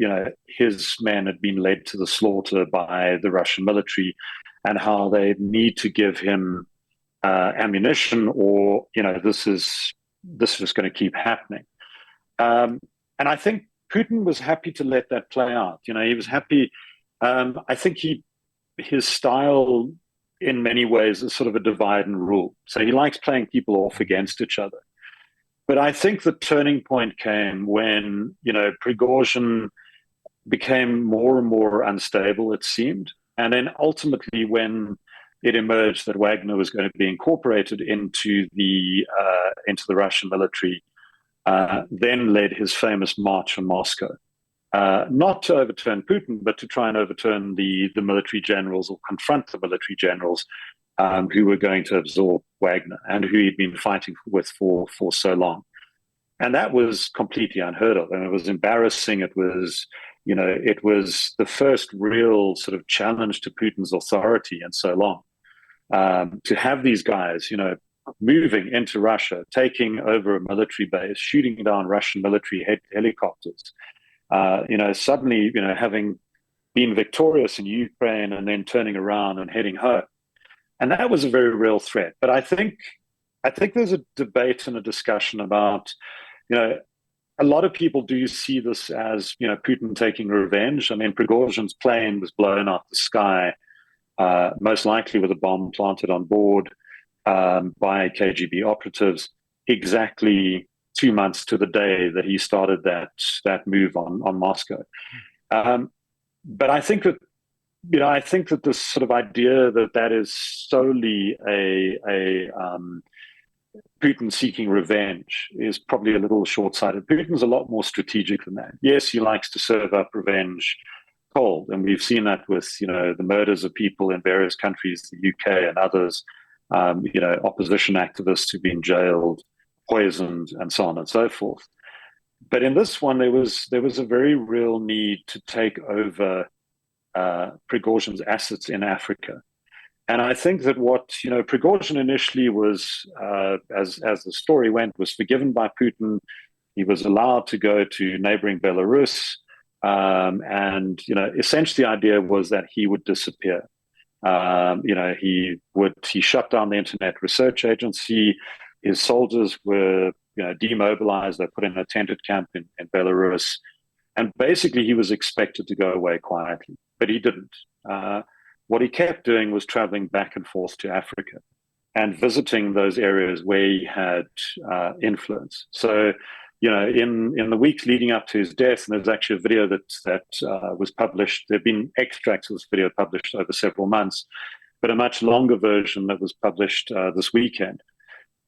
his men had been led to the slaughter by the Russian military and how they need to give him ammunition, or, this is going to keep happening. And I think Putin was happy to let that play out. He was happy. I think his style in many ways is sort of a divide and rule. So he likes playing people off against each other. But I think the turning point came when, Prigozhin became more and more unstable, it seemed. And then ultimately when it emerged that Wagner was going to be incorporated into the Russian military, then led his famous march on Moscow, not to overturn Putin, but to try and overturn the military generals, or confront the military generals who were going to absorb Wagner and who he'd been fighting with for so long. And that was completely unheard of. And it was embarrassing. It was, it was the first real sort of challenge to Putin's authority in so long. To have these guys, moving into Russia, taking over a military base, shooting down Russian military helicopters, suddenly, having being victorious in Ukraine and then turning around and heading home. And that was a very real threat. But I think there's a debate and a discussion about, a lot of people do see this as, Putin taking revenge. I mean, Prigozhin's plane was blown out the sky, most likely with a bomb planted on board by KGB operatives, exactly 2 months to the day that he started that move on Moscow. But I think that this sort of idea that is solely a Putin seeking revenge is probably a little short-sighted. Putin's a lot more strategic than that. Yes, he likes to serve up revenge cold, and we've seen that with the murders of people in various countries, the UK and others. Opposition activists who've been jailed, poisoned, and so on and so forth. But in this one, there was a very real need to take over Prigozhin's assets in Africa. And I think that what Prigozhin initially was, as the story went, was forgiven by Putin. He was allowed to go to neighboring Belarus, and essentially the idea was that he would disappear. He shut down the Internet Research Agency. His soldiers were demobilized. They put in a tented camp in Belarus, and basically he was expected to go away quietly, but he didn't. What he kept doing was traveling back and forth to Africa and visiting those areas where he had influence. So, in the weeks leading up to his death, and there's actually a video that was published. There have been extracts of this video published over several months, but a much longer version that was published this weekend,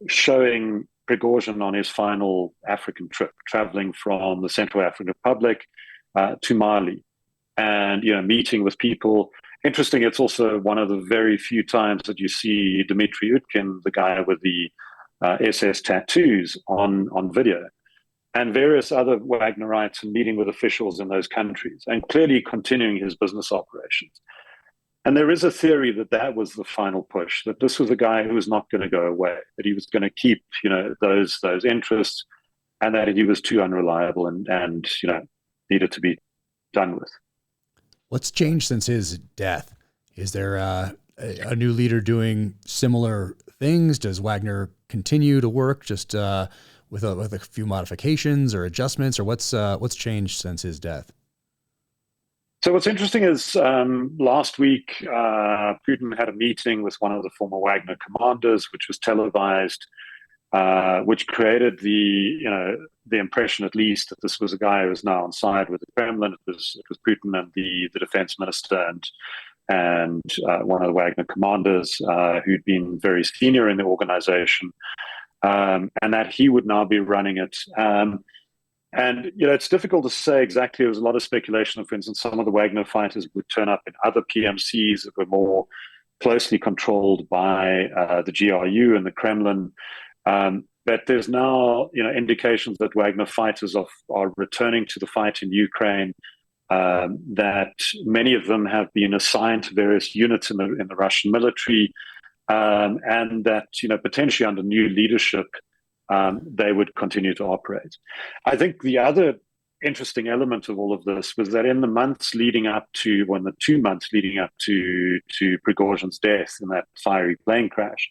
showing Prigozhin on his final African trip, traveling from the Central African Republic to Mali, and meeting with people. Interesting, it's also one of the very few times that you see Dmitry Utkin, the guy with the SS tattoos, on video, and various other Wagnerites, and meeting with officials in those countries, and clearly continuing his business operations. And there is a theory that was the final push, that this was a guy who was not going to go away, that he was going to keep those interests, and that he was too unreliable and needed to be done with. What's changed since his death? Is there a new leader doing similar things? Does Wagner continue to work just with a few modifications or adjustments, or what's changed since his death? So what's interesting is last week Putin had a meeting with one of the former Wagner commanders, which was televised, which created the impression, at least, that this was a guy who was now on side with the Kremlin. It was Putin and the defense minister and one of the Wagner commanders who'd been very senior in the organization, and that he would now be running it. And it's difficult to say exactly. There was a lot of speculation. For instance, some of the Wagner fighters would turn up in other PMCs that were more closely controlled by the GRU and the Kremlin. But there's now, indications that Wagner fighters are returning to the fight in Ukraine. That many of them have been assigned to various units in the Russian military, and that potentially under new leadership, they would continue to operate. I think the other interesting element of all of this was that in the months leading up to, the 2 months leading up to Prigozhin's death in that fiery plane crash,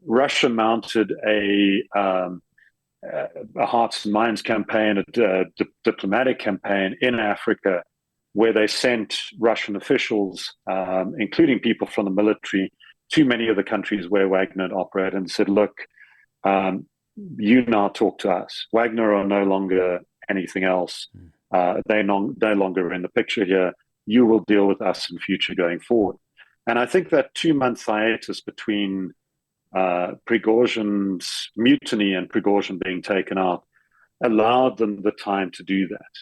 Russia mounted a hearts and minds campaign, a diplomatic campaign in Africa, where they sent Russian officials, including people from the military, to many of the countries where Wagner operated, and said, look, you now talk to us. Wagner are no longer anything else. They're no longer in the picture here. You will deal with us in future going forward. And I think that 2-month hiatus between Prigozhin's mutiny and Prigozhin being taken out allowed them the time to do that,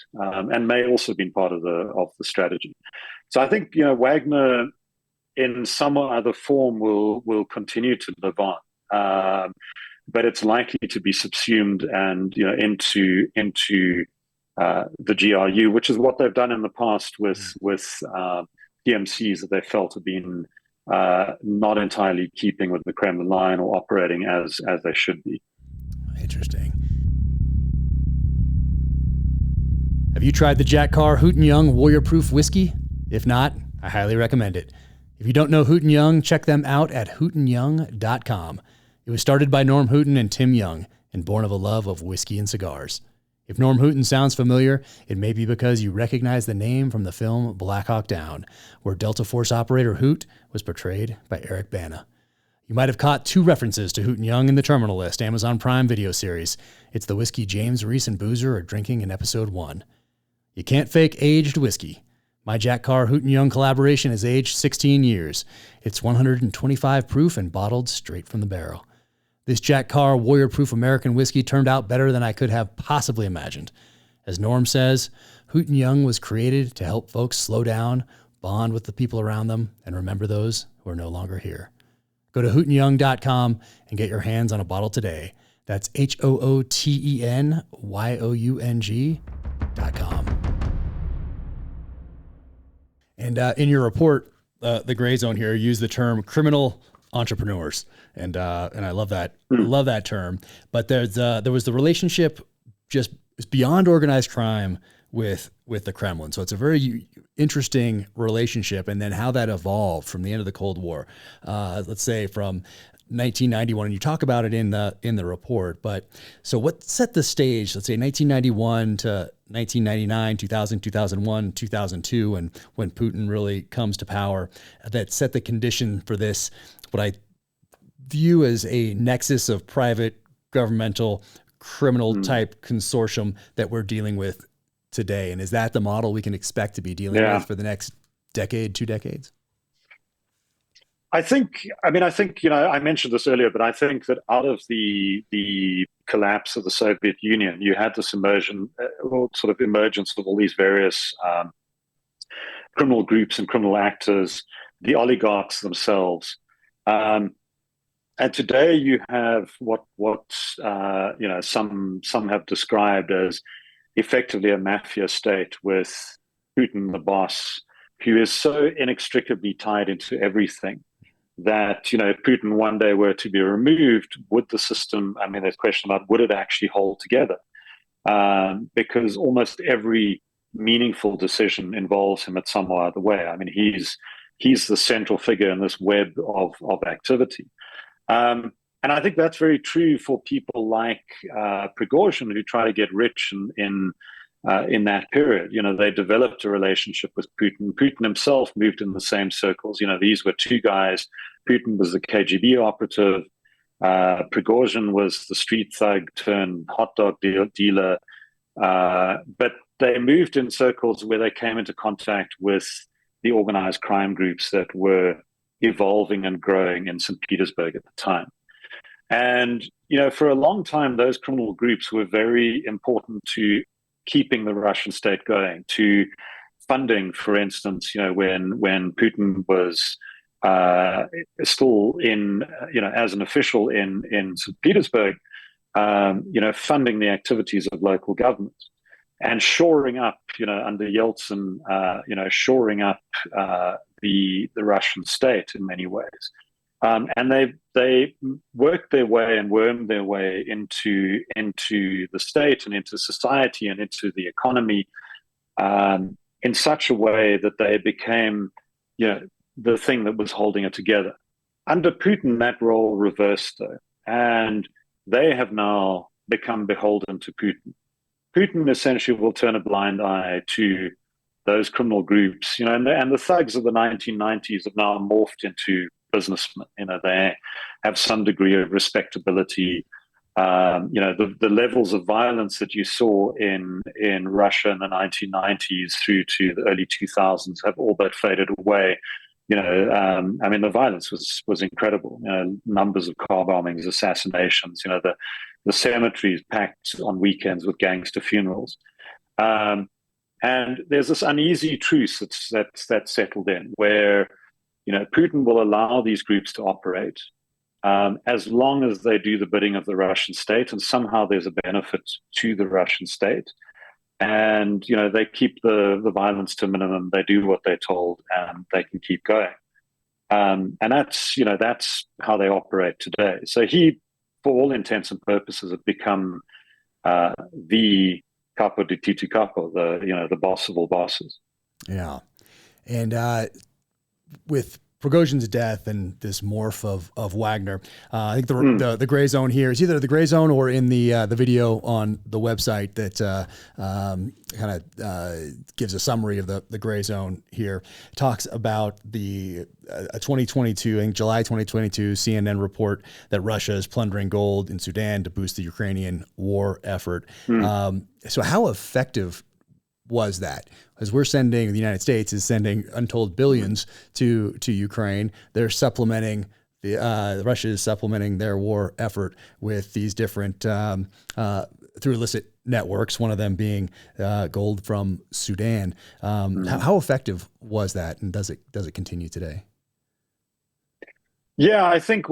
and may also have been part of the strategy. So I think Wagner, in some or other form, will continue to live on, but it's likely to be subsumed and into the GRU, which is what they've done in the past with PMCs that they felt have been not entirely keeping with the Kremlin line or operating as they should be. Interesting. Have you tried the Jack Carr Hooten Young Warrior Proof Whiskey? If not, I highly recommend it. If you don't know Hooten Young, check them out at hootenyoung.com. It was started by Norm Hooten and Tim Young and born of a love of whiskey and cigars. If Norm Hooten sounds familiar, it may be because you recognize the name from the film Black Hawk Down, where Delta Force operator Hoot was portrayed by Eric Bana. You might have caught two references to Hooten Young in the Terminal List Amazon Prime video series. It's the whiskey James Reese and Boozer are drinking in episode 1. You can't fake aged whiskey. My Jack Carr Hooten Young collaboration is aged 16 years. It's 125 proof and bottled straight from the barrel. This Jack Carr Warrior Proof American whiskey turned out better than I could have possibly imagined. As Norm says, Hooten Young was created to help folks slow down, bond with the people around them, and remember those who are no longer here. Go to hootenyoung.com and get your hands on a bottle today. That's HOOTENYOUNG.com. And in your report, the Gray Zone here used the term criminal entrepreneurs, and I love that. Love that term. But there was the relationship just beyond organized crime with the Kremlin. So it's a very interesting relationship, and then how that evolved from the end of the Cold War. Let's say from 1991, and you talk about it in the report. But so what set the stage? Let's say 1991 to 1999, 2000, 2001, 2002, and when Putin really comes to power, that set the condition for this, what I view as a nexus of private, governmental, criminal type consortium that we're dealing with today. And is that the model we can expect to be dealing with for the next decade, 2 decades? I think, I mentioned this earlier, but I think that out of the collapse of the Soviet Union, you had this emergence of all these various criminal groups and criminal actors, the oligarchs themselves. And today you have what some have described as effectively a mafia state, with Putin, the boss, who is so inextricably tied into everything that, if Putin one day were to be removed, would the system, there's a question about would it actually hold together? Because almost every meaningful decision involves him in some other way. He's the central figure in this web of activity. And I think that's very true for people like Prigozhin, who try to get rich in that period. They developed a relationship with Putin. Putin himself moved in the same circles. These were two guys. Putin was the KGB operative. Prigozhin was the street thug turned hot dog dealer. But they moved in circles where they came into contact with the organized crime groups that were evolving and growing in St. Petersburg at the time. And, for a long time, those criminal groups were very important to keeping the Russian state going, to funding, for instance, when Putin was still in, as an official in St. Petersburg, funding the activities of local governments and shoring up, under Yeltsin, shoring up the Russian state in many ways. And they worked their way and wormed their way into the state and into society and into the economy in such a way that they became, the thing that was holding it together. Under Putin, that role reversed, though, and they have now become beholden to Putin. Putin essentially will turn a blind eye to those criminal groups, and the thugs of the 1990s have now morphed into businessmen. They have some degree of respectability. The levels of violence that you saw in Russia in the 1990s through to the early 2000s have all but faded away. The violence was incredible. Numbers of car bombings, assassinations. The cemeteries packed on weekends with gangster funerals. And there's this uneasy truce that's settled in, where Putin will allow these groups to operate as long as they do the bidding of the Russian state, and somehow there's a benefit to the Russian state. And they keep the violence to a minimum. They do what they're told, and they can keep going. And that's how they operate today. So he, for all intents and purposes, have become the capo di tutti capo, the boss of all bosses. Yeah. And with Prigozhin's death and this morph of Wagner, I think the gray zone here is either the gray zone or in the video on the website that kind of gives a summary of the gray zone here. Talks about a 2022, in July 2022 CNN report that Russia is plundering gold in Sudan to boost the Ukrainian war effort. So how effective was that? As the United States is sending untold billions to Ukraine, they're supplementing Russia is supplementing their war effort with these different through illicit networks. One of them being gold from Sudan. How effective was that, and does it continue today? Yeah, I think,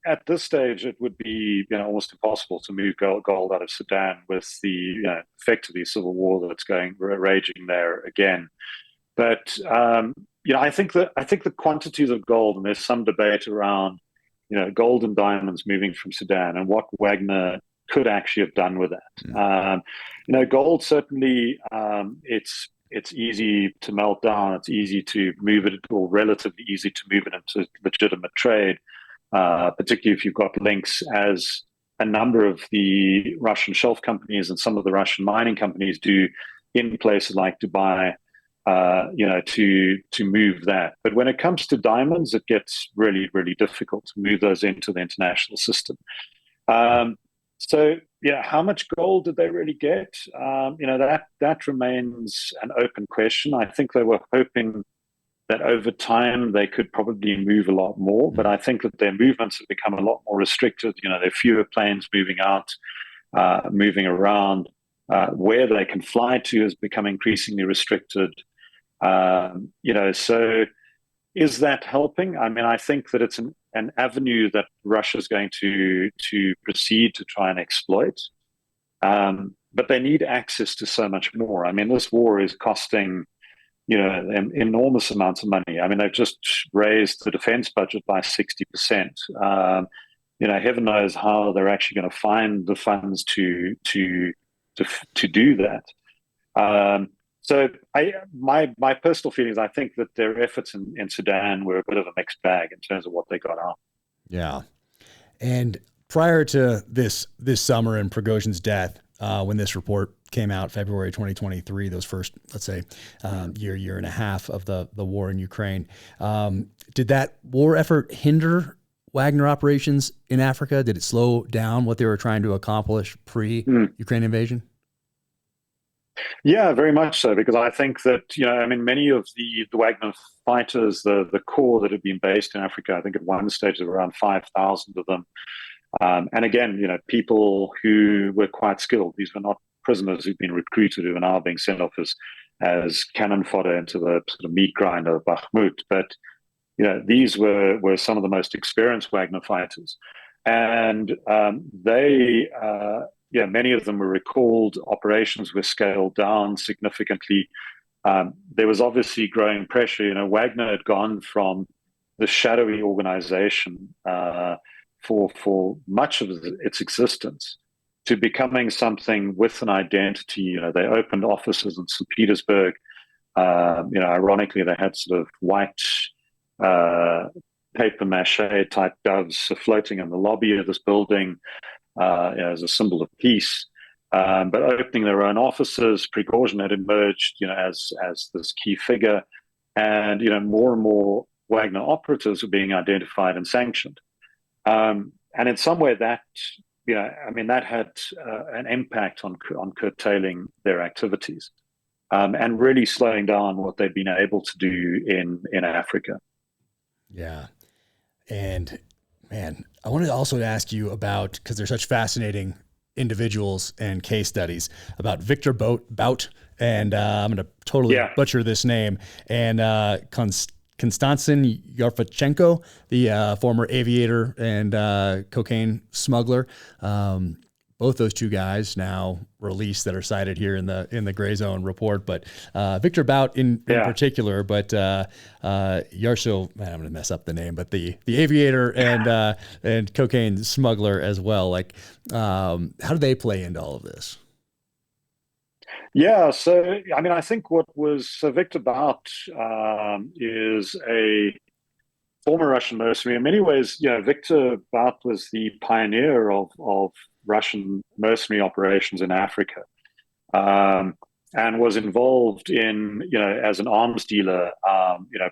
at this stage, it would be almost impossible to move gold out of Sudan with the effectively civil war that's raging there again. But I think the quantities of gold, and there's some debate around gold and diamonds moving from Sudan and what Wagner could actually have done with that. Gold certainly, it's easy to melt down. It's easy to move it, or relatively easy to move it into legitimate trade, particularly if you've got links, as a number of the Russian shelf companies and some of the Russian mining companies do in places like Dubai, to move that. But when it comes to diamonds, it gets really, really difficult to move those into the international system. So, how much gold did they really get? That remains an open question. I think they were hoping that over time they could probably move a lot more, but I think that their movements have become a lot more restricted. There are fewer planes moving out, moving around. Where they can fly to has become increasingly restricted. So is that helping? I mean, I think that it's an avenue that Russia is going to proceed to try and exploit. But they need access to so much more. I mean, this war is costing, enormous amounts of money. I mean, they've just raised the defense budget by 60%. Heaven knows how they're actually going to find the funds to do that. So my personal feeling is I think that their efforts in Sudan were a bit of a mixed bag in terms of what they got out. Yeah. And prior to this summer and Prigozhin's death, when this report came out, February 2023, those first, let's say, year and a half of the war in Ukraine, did that war effort hinder Wagner operations in Africa? Did it slow down what they were trying to accomplish pre-Ukraine invasion? Yeah, very much so, because I think that, many of the Wagner fighters, the core that had been based in Africa, I think at one stage there were around 5,000 of them. And again, people who were quite skilled. These were not prisoners who'd been recruited who are now being sent off as cannon fodder into the sort of meat grinder of Bakhmut. But, these were some of the most experienced Wagner fighters. And many of them were recalled. Operations were scaled down significantly. There was obviously growing pressure. Wagner had gone from the shadowy organization for much of its existence to becoming something with an identity. They opened offices in St. Petersburg. Ironically, they had sort of white paper mache type doves floating in the lobby of this building as a symbol of peace. But opening their own offices, Prigozhin had emerged, as this key figure, and more and more Wagner operatives were being identified and sanctioned. And in some way, that that had an impact on curtailing their activities and really slowing down what they'd been able to do in Africa. Yeah, and man, I wanted to also ask you about, because they're such fascinating individuals and case studies, about Victor Bout, and I'm going to totally butcher this name, and Konstantin Yarfachenko, the former aviator and cocaine smuggler. Both those two guys now released that are cited here in the Gray Zone report, but Victor Bout in particular, but Yarso, man, I'm going to mess up the name, but the aviator and cocaine smuggler as well. Like, how do they play into all of this? Yeah, so I mean, I think what was so Victor Bout is a former Russian mercenary. In many ways, Victor Bout was the pioneer of Russian mercenary operations in Africa, and was involved in, as an arms dealer,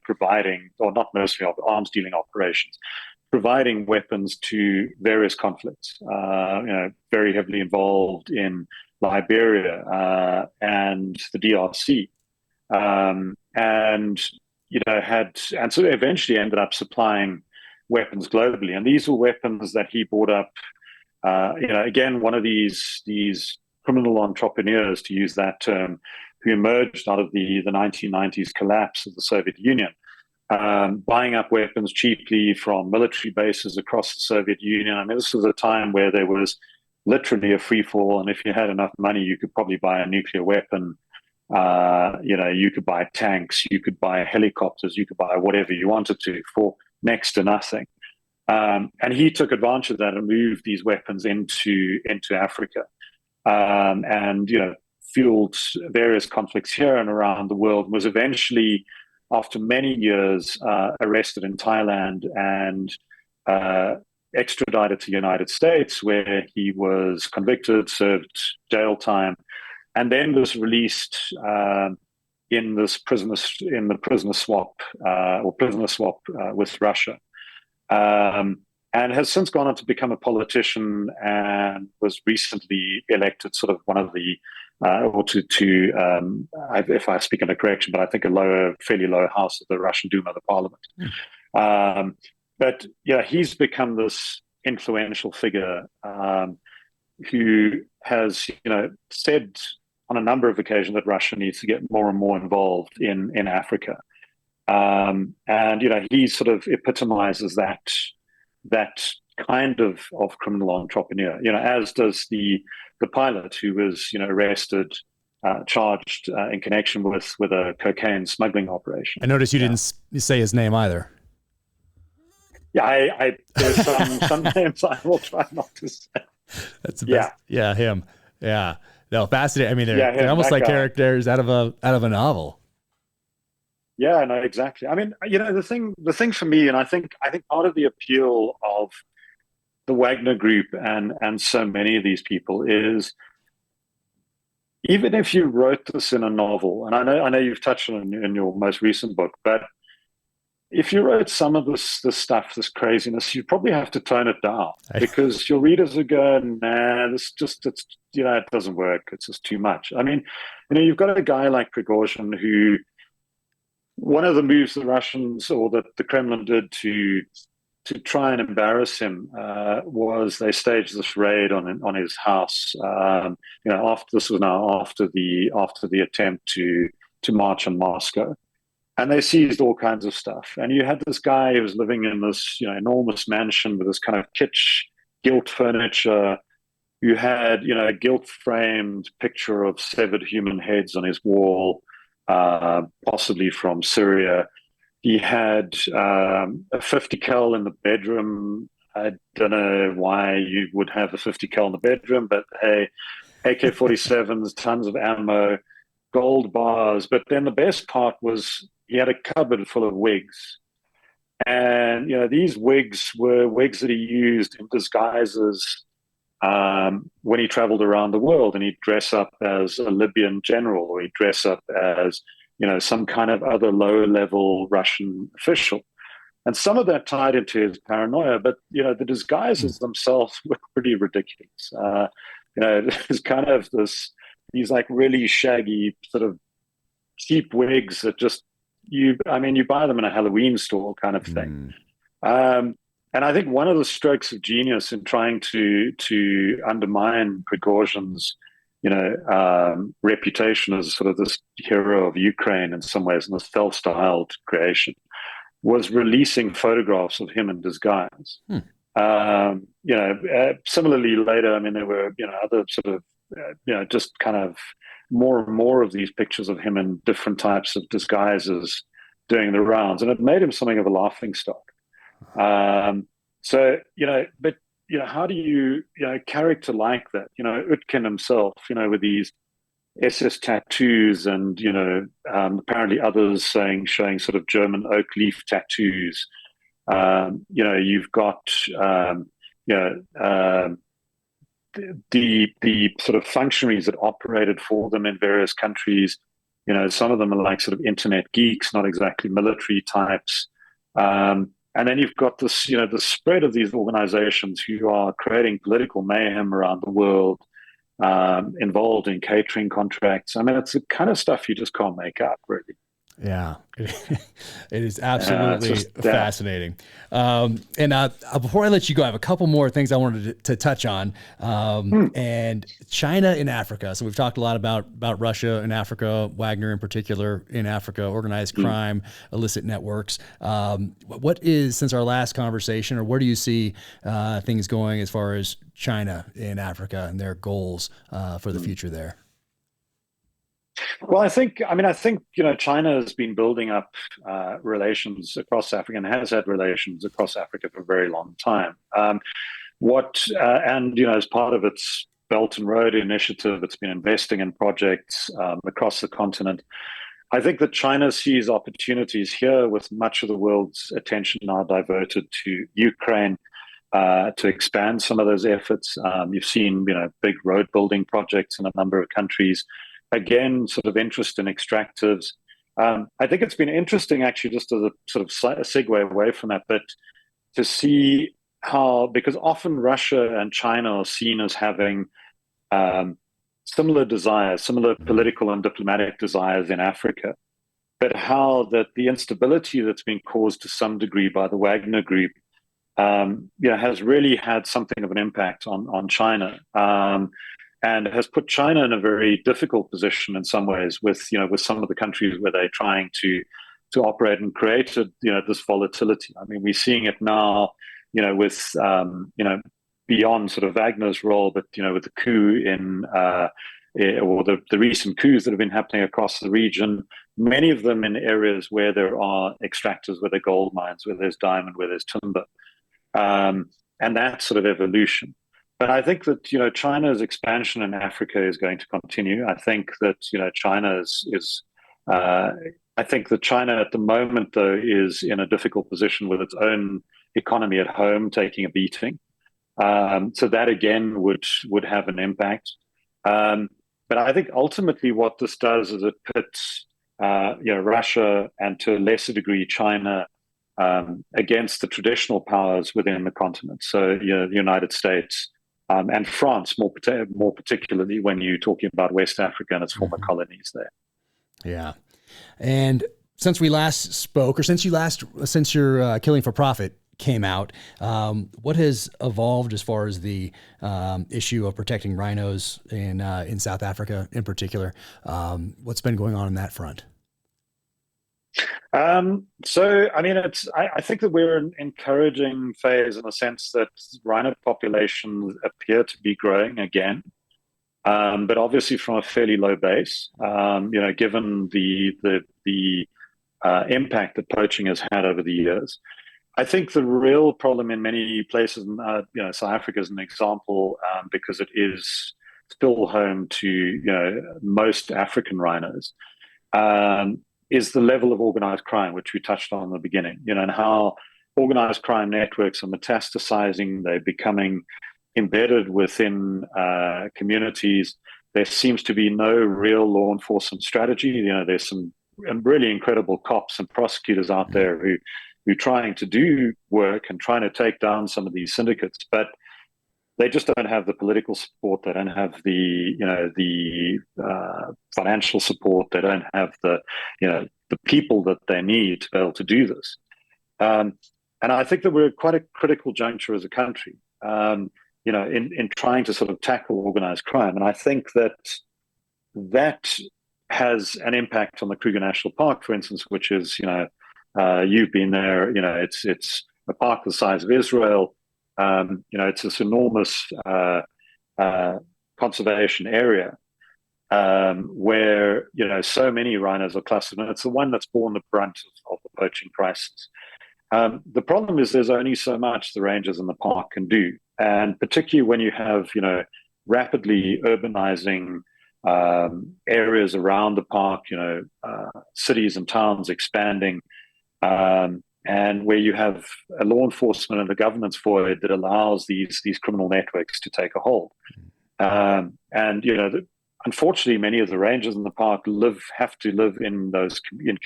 providing, or not mercenary, arms dealing operations, providing weapons to various conflicts. Very heavily involved in Liberia and the DRC, and so eventually ended up supplying weapons globally. And these were weapons that he brought up. Again, one of these criminal entrepreneurs, to use that term, who emerged out of the 1990s collapse of the Soviet Union, buying up weapons cheaply from military bases across the Soviet Union. I mean, this was a time where there was literally a free fall, and if you had enough money, you could probably buy a nuclear weapon. You could buy tanks, you could buy helicopters, you could buy whatever you wanted to for next to nothing. And he took advantage of that and moved these weapons into Africa, and fueled various conflicts here and around the world. Was eventually, after many years, arrested in Thailand and extradited to the United States, where he was convicted, served jail time, and then was released in the prisoner swap with Russia, and has since gone on to become a politician, and was recently elected sort of one of the if I speak under correction, but I think fairly lower house of the Russian Duma, the parliament. But he's become this influential figure, who has said on a number of occasions that Russia needs to get more and more involved in Africa, and he sort of epitomizes that kind of criminal entrepreneur. As does the pilot who was arrested, charged in connection with a cocaine smuggling operation. I noticed you didn't say his name either. Yeah, there's some names I will try not to say. That's the best. Yeah, him. Yeah. No, fascinating. I mean, they're almost like characters out of a novel. Yeah, no, exactly. I mean, the thing for me, and I think part of the appeal of the Wagner Group and so many of these people is, even if you wrote this in a novel, and I know you've touched on it in your most recent book, but if you wrote some of this stuff, this craziness, you probably have to tone it down, because your readers are going, nah, it doesn't work. It's just too much. I mean, you've got a guy like Prigozhin, who, one of the moves the Russians or the Kremlin did to try and embarrass him was they staged this raid on his house. After the attempt to march on Moscow. And they seized all kinds of stuff. And you had this guy who was living in this enormous mansion with this kind of kitsch, gilt furniture. You had a gilt-framed picture of severed human heads on his wall, possibly from Syria. He had a 50 cal in the bedroom. I don't know why you would have a 50 cal in the bedroom, but hey, AK-47s, tons of ammo, gold bars. But then the best part was he had a cupboard full of wigs. And, these wigs were wigs that he used in disguises when he traveled around the world, and he'd dress up as a Libyan general, or he'd dress up as, some kind of other low-level Russian official. And some of that tied into his paranoia, but, the disguises themselves were pretty ridiculous. There's kind of these like really shaggy sort of cheap wigs that just, you buy them in a Halloween store kind of thing. And I think one of the strokes of genius in trying to undermine Prigozhin's, reputation as sort of this hero of Ukraine in some ways, and this self-styled creation, was releasing photographs of him in disguise. Similarly later, there were, other sort of, just kind of more and more of these pictures of him in different types of disguises doing the rounds, and it made him something of a laughingstock. But how do you, a character like that, Utkin himself, with these SS tattoos, and apparently others showing sort of German oak leaf tattoos. You've got you know the sort of functionaries that operated for them in various countries. Some of them are like sort of internet geeks, not exactly military types. And then you've got this, the spread of these organizations who are creating political mayhem around the world, involved in catering contracts. I mean, it's the kind of stuff you just can't make up, really. Yeah, it is absolutely Yeah. fascinating. And before I let you go, I have a couple more things I wanted to touch on. And China in Africa. So we've talked a lot about Russia in Africa, Wagner in particular in Africa, organized crime, illicit networks. What is, since our last conversation, or where do you see things going as far as China in Africa and their goals for the future there? Well, I think China has been building up relations across Africa and has had relations across Africa for a very long time. As part of its Belt and Road Initiative, it's been investing in projects across the continent. I think that China sees opportunities here, with much of the world's attention now diverted to Ukraine, to expand some of those efforts. You've seen, big road building projects in a number of countries. Again, sort of interest in extractives. I think it's been interesting, actually, just as a sort of a segue away from that, but to see how, because often Russia and China are seen as having similar desires, similar political and diplomatic desires in Africa, but how that the instability that's been caused to some degree by the Wagner Group has really had something of an impact on China. And has put China in a very difficult position in some ways, with some of the countries where they're trying to operate, and created this volatility. I mean, we're seeing it now, with beyond sort of Wagner's role, but with the coup or the recent coups that have been happening across the region, many of them in areas where there are extractors, where there are gold mines, where there's diamond, where there's timber, and that sort of evolution. But I think that China's expansion in Africa is going to continue. I think that China I think that China at the moment, though, is in a difficult position with its own economy at home taking a beating. So that again would have an impact. But I think ultimately what this does is it pits Russia, and to a lesser degree China, against the traditional powers within the continent. So the United States. And France, more particularly when you're talking about West Africa and its former colonies there. Yeah, and since we last spoke, or since your Killing for Profit came out, what has evolved as far as the issue of protecting rhinos in South Africa, in particular? What's been going on that front? So, I mean, I think that we're in an encouraging phase, in the sense that rhino populations appear to be growing again, but obviously from a fairly low base, given the impact that poaching has had over the years. I think the real problem in many places, South Africa is an example, because it is still home to, most African rhinos, is the level of organized crime, which we touched on in the beginning, and how organized crime networks are metastasizing. They're becoming embedded within communities. There seems to be no real law enforcement strategy. There's some really incredible cops and prosecutors out there who are trying to do work and trying to take down some of these syndicates, but they just don't have the political support. They don't have the financial support. They don't have the people that they need to be able to do this. And I think that we're at quite a critical juncture as a country, in trying to sort of tackle organized crime. And I think that has an impact on the Kruger National Park, for instance, which is, you've been there. It's a park the size of Israel. It's this enormous conservation area, where so many rhinos are clustered, and it's the one that's borne the brunt of the poaching crisis. The problem is there's only so much the rangers in the park can do, and particularly when you have rapidly urbanizing areas around the park, cities and towns expanding, and where you have a law enforcement and the governance void that allows these criminal networks to take a hold. Unfortunately, many of the rangers in the park have to live in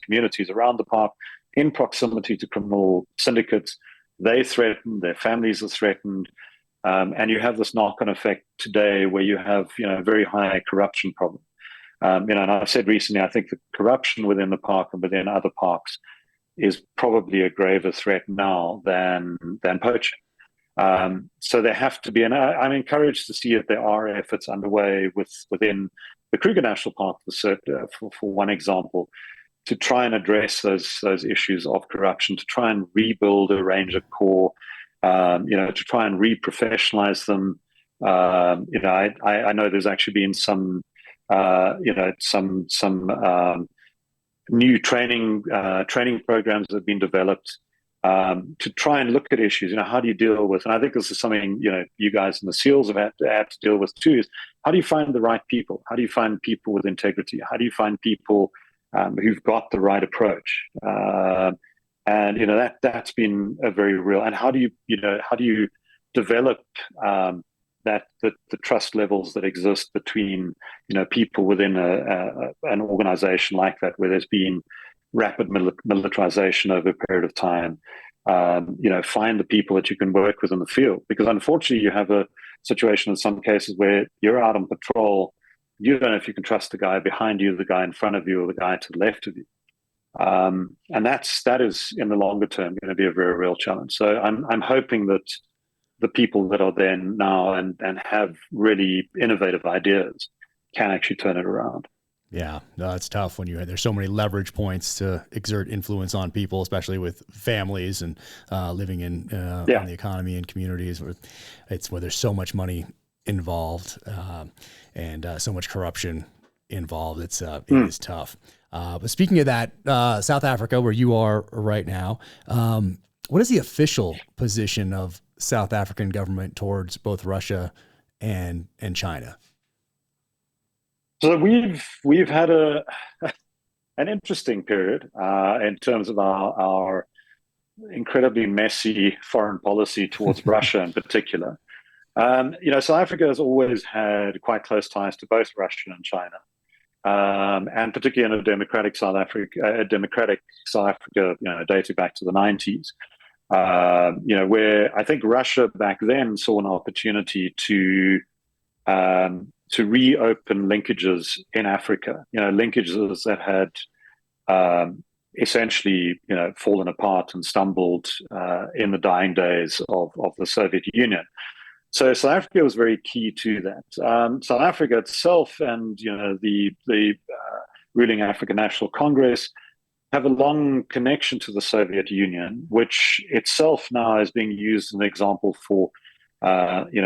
communities around the park, in proximity to criminal syndicates. They threaten, their families are threatened, and you have this knock-on effect today where you have a very high corruption problem. And I've said recently, I think the corruption within the park and within other parks is probably a graver threat now than poaching. So there have to be, and I'm encouraged to see that there are efforts underway within the Kruger National Park, for one example, to try and address those issues of corruption, to try and rebuild a ranger corps, to try and re-professionalize them. I know there's actually been some new training programs that have been developed to try and look at issues. How do you deal with? And I think this is something you guys in the SEALs have had to deal with too. Is how do you find the right people? How do you find people with integrity? How do you find people who've got the right approach? And that's been a very real. And how do you develop the trust levels that exist between people within an organization like that, where there's been rapid militarization over a period of time. Find the people that you can work with in the field, because unfortunately you have a situation in some cases where you're out on patrol, you don't know if you can trust the guy behind you, the guy in front of you, or the guy to the left of you. And that is in the longer term going to be a very real challenge. So I'm hoping that the people that are there now and have really innovative ideas can actually turn it around. Yeah, no, it's tough when there's so many leverage points to exert influence on people, especially with families and living in the economy and communities where there's so much money involved and so much corruption involved. It is tough. But speaking of that, South Africa, where you are right now, what is the official position of South African government towards both Russia and China? So we've had an interesting period in terms of our incredibly messy foreign policy towards Russia in particular. South Africa has always had quite close ties to both Russia and China, and particularly in a democratic South Africa, dating back to the 90s. Where I think Russia back then saw an opportunity to reopen linkages in Africa, linkages that had essentially, fallen apart and stumbled in the dying days of the Soviet Union. So South Africa was very key to that. South Africa itself and the ruling African National Congress have a long connection to the Soviet Union, which itself now is being used as an example for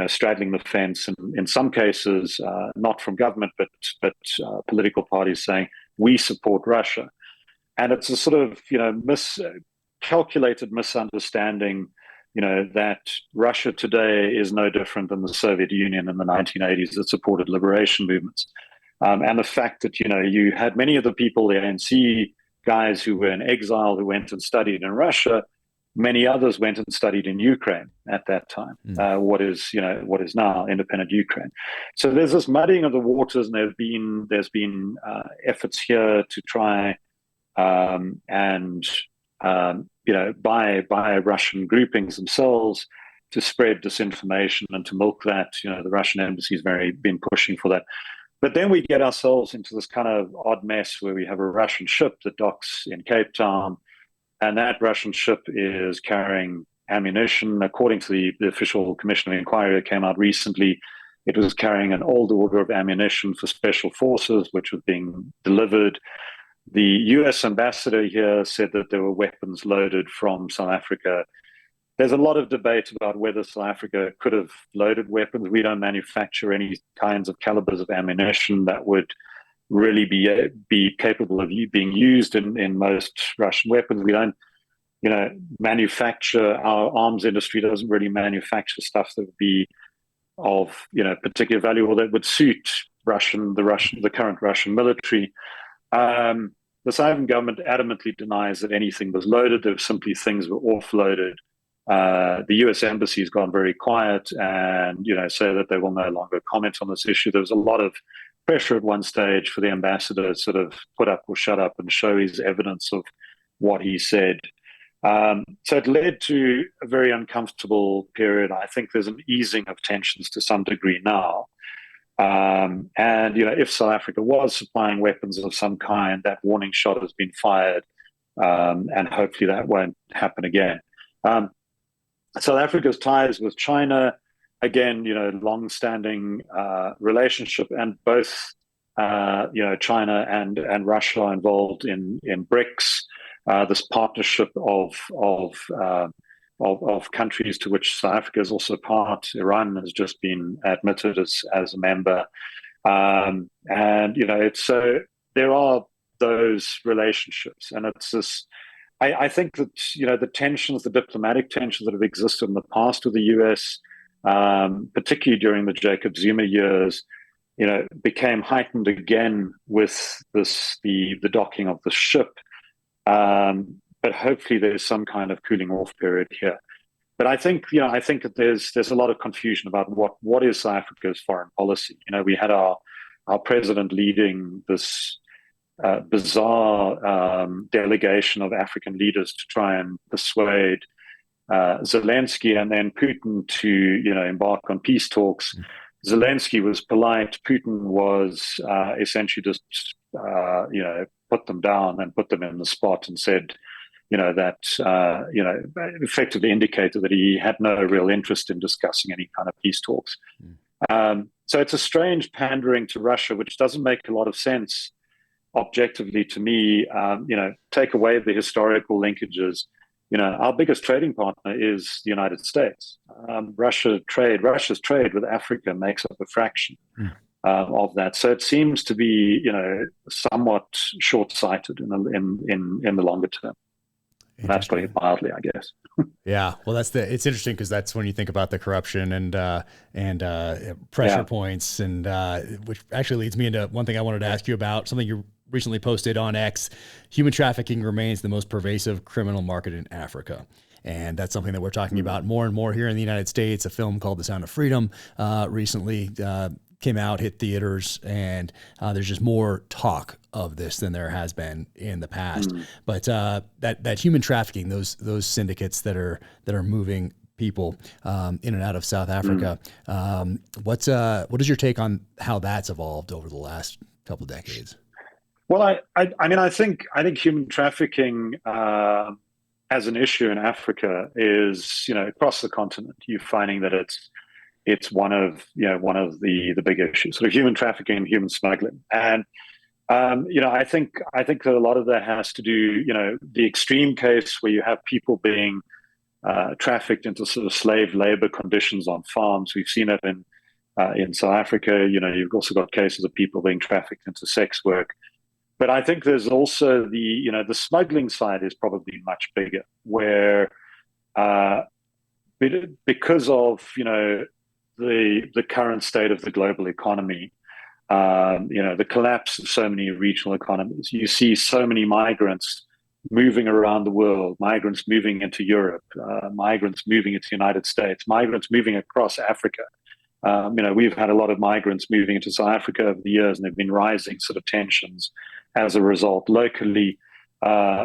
straddling the fence, and in some cases, not from government, but political parties saying we support Russia, and it's a sort of calculated misunderstanding, that Russia today is no different than the Soviet Union in the 1980s that supported liberation movements, and the fact that you had many of the people, the ANC guys who were in exile, who went and studied in Russia. Many others went and studied in Ukraine at that time, what is now independent Ukraine. So there's this muddying of the waters, and there's been efforts here to try by Russian groupings themselves to spread disinformation and to milk that. The Russian embassy has been pushing for that. But then we get ourselves into this kind of odd mess where we have a Russian ship that docks in Cape Town. And that Russian ship is carrying ammunition. According to the official Commission of Inquiry that came out recently, it was carrying an old order of ammunition for special forces, which was being delivered. The U.S. ambassador here said that there were weapons loaded from South Africa. There's a lot of debate about whether South Africa could have loaded weapons. We don't manufacture any kinds of calibers of ammunition that would really be capable of being used in most Russian weapons. We don't, manufacture. Our arms industry doesn't really manufacture stuff that would be of, particular value or that would suit the current Russian military. The South African government adamantly denies that anything was loaded. There were simply things were offloaded. The U.S. embassy has gone very quiet and, say that they will no longer comment on this issue. There was a lot of pressure at one stage for the ambassador to sort of put up or shut up and show his evidence of what he said. So it led to a very uncomfortable period. I think there's an easing of tensions to some degree now. And, if South Africa was supplying weapons of some kind, that warning shot has been fired, and hopefully that won't happen again. South Africa's ties with China, again, long-standing relationship, and both, China and Russia are involved in BRICS, this partnership of countries to which South Africa is also part. Iran has just been admitted as a member. So there are those relationships. And it's this, I think that, the tensions, the diplomatic tensions that have existed in the past with the US, particularly during the Jacob Zuma years, became heightened again with the docking of the ship. But hopefully there's some kind of cooling off period here. But I think that there's a lot of confusion about what is South Africa's foreign policy. We had our president leading this bizarre delegation of African leaders to try and persuade Zelensky and then Putin to embark on peace talks. Zelensky was polite. Putin was essentially just put them down and put them in the spot and said effectively indicated that he had no real interest in discussing any kind of peace talks. So it's a strange pandering to Russia, which doesn't make a lot of sense objectively to me. Take away the historical linkages. Our biggest trading partner is the United States. Russia's trade with Africa makes up a fraction of that. So it seems to be, somewhat short-sighted in the longer term. That's putting it mildly, I guess. Yeah, well, it's interesting because that's when you think about the corruption and pressure points, and which actually leads me into one thing I wanted to ask you about, something you recently posted on X. Human trafficking remains the most pervasive criminal market in Africa. And that's something that we're talking about more and more here in the United States. A film called The Sound of Freedom recently came out, hit theaters, and there's just more talk of this than there has been in the past. But that human trafficking, those syndicates that are moving people in and out of South Africa, what is your take on how that's evolved over the last couple of decades? Well, I think human trafficking as an issue in Africa is, across the continent, you're finding that it's one of the big issues, sort of human trafficking and human smuggling. And I think that a lot of that has to do, the extreme case where you have people being trafficked into sort of slave labor conditions on farms. We've seen it in South Africa. You've also got cases of people being trafficked into sex work. But I think there's also the smuggling side is probably much bigger, where because of the current state of the global economy, the collapse of so many regional economies, you see so many migrants moving around the world, migrants moving into Europe, migrants moving into the United States, migrants moving across Africa. We've had a lot of migrants moving into South Africa over the years, and there have been rising sort of tensions as a result locally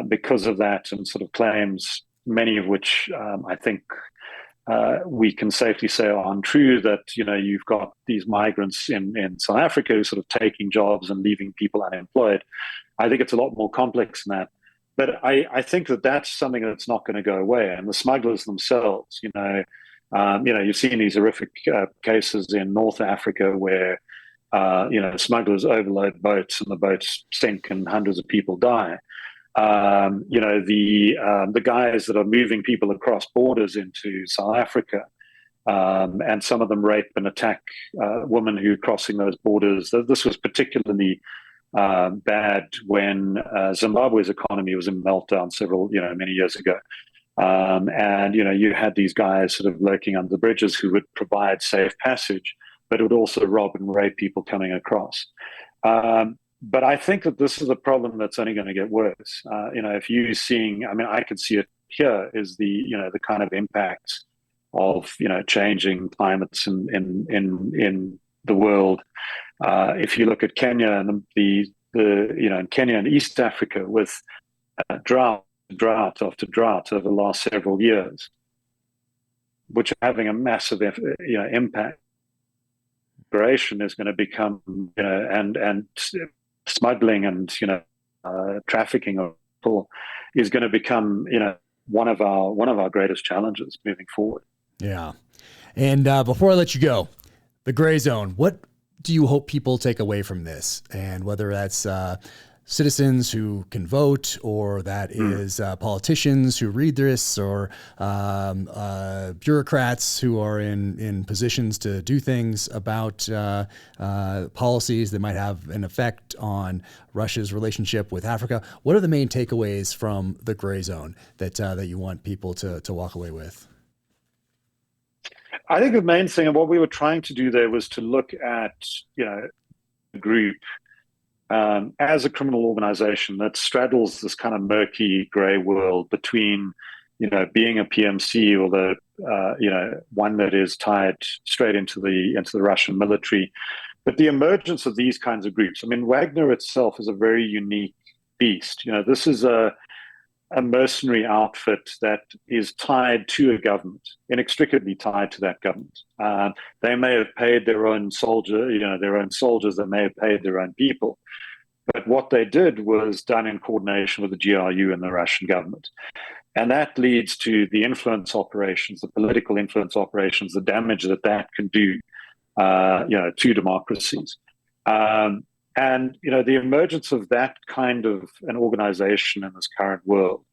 because of that, and sort of claims, many of which I think we can safely say are untrue, that you've got these migrants in South Africa who are sort of taking jobs and leaving people unemployed. I think it's a lot more complex than that. But I think that that's something that's not going to go away. And the smugglers themselves, you've seen these horrific cases in North Africa where smugglers overload boats and the boats sink and hundreds of people die. The guys that are moving people across borders into South Africa, and some of them rape and attack women who are crossing those borders. This was particularly bad when Zimbabwe's economy was in meltdown many years ago. And you had these guys sort of lurking under the bridges who would provide safe passage but it would also rob and rape people coming across. But I think that this is a problem that's only going to get worse. If you're seeing, I mean, I can see it here, is the kind of impacts of changing climates in the world. If you look at Kenya and in Kenya and East Africa, with drought after drought over the last several years, which are having a massive impact. Migration is going to become and smuggling and trafficking of people is going to become one of our greatest challenges moving forward. Yeah. And before I let you go, the gray zone, what do you hope people take away from this? And whether that's citizens who can vote, or that is politicians who read this, or bureaucrats who are in positions to do things about policies that might have an effect on Russia's relationship with Africa. What are the main takeaways from the gray zone that you want people to walk away with? I think the main thing, and what we were trying to do there, was to look at the group as a criminal organization that straddles this kind of murky gray world between being a PMC or the one that is tied straight into the Russian military. But the emergence of these kinds of groups, I mean, Wagner itself is a very unique beast. This is a mercenary outfit that is tied to a government, inextricably tied to that government. They may have paid their own soldiers, they may have paid their own people. But what they did was done in coordination with the GRU and the Russian government. And that leads to the influence operations, the political influence operations, the damage that can do to democracies. And the emergence of that kind of an organization in this current world,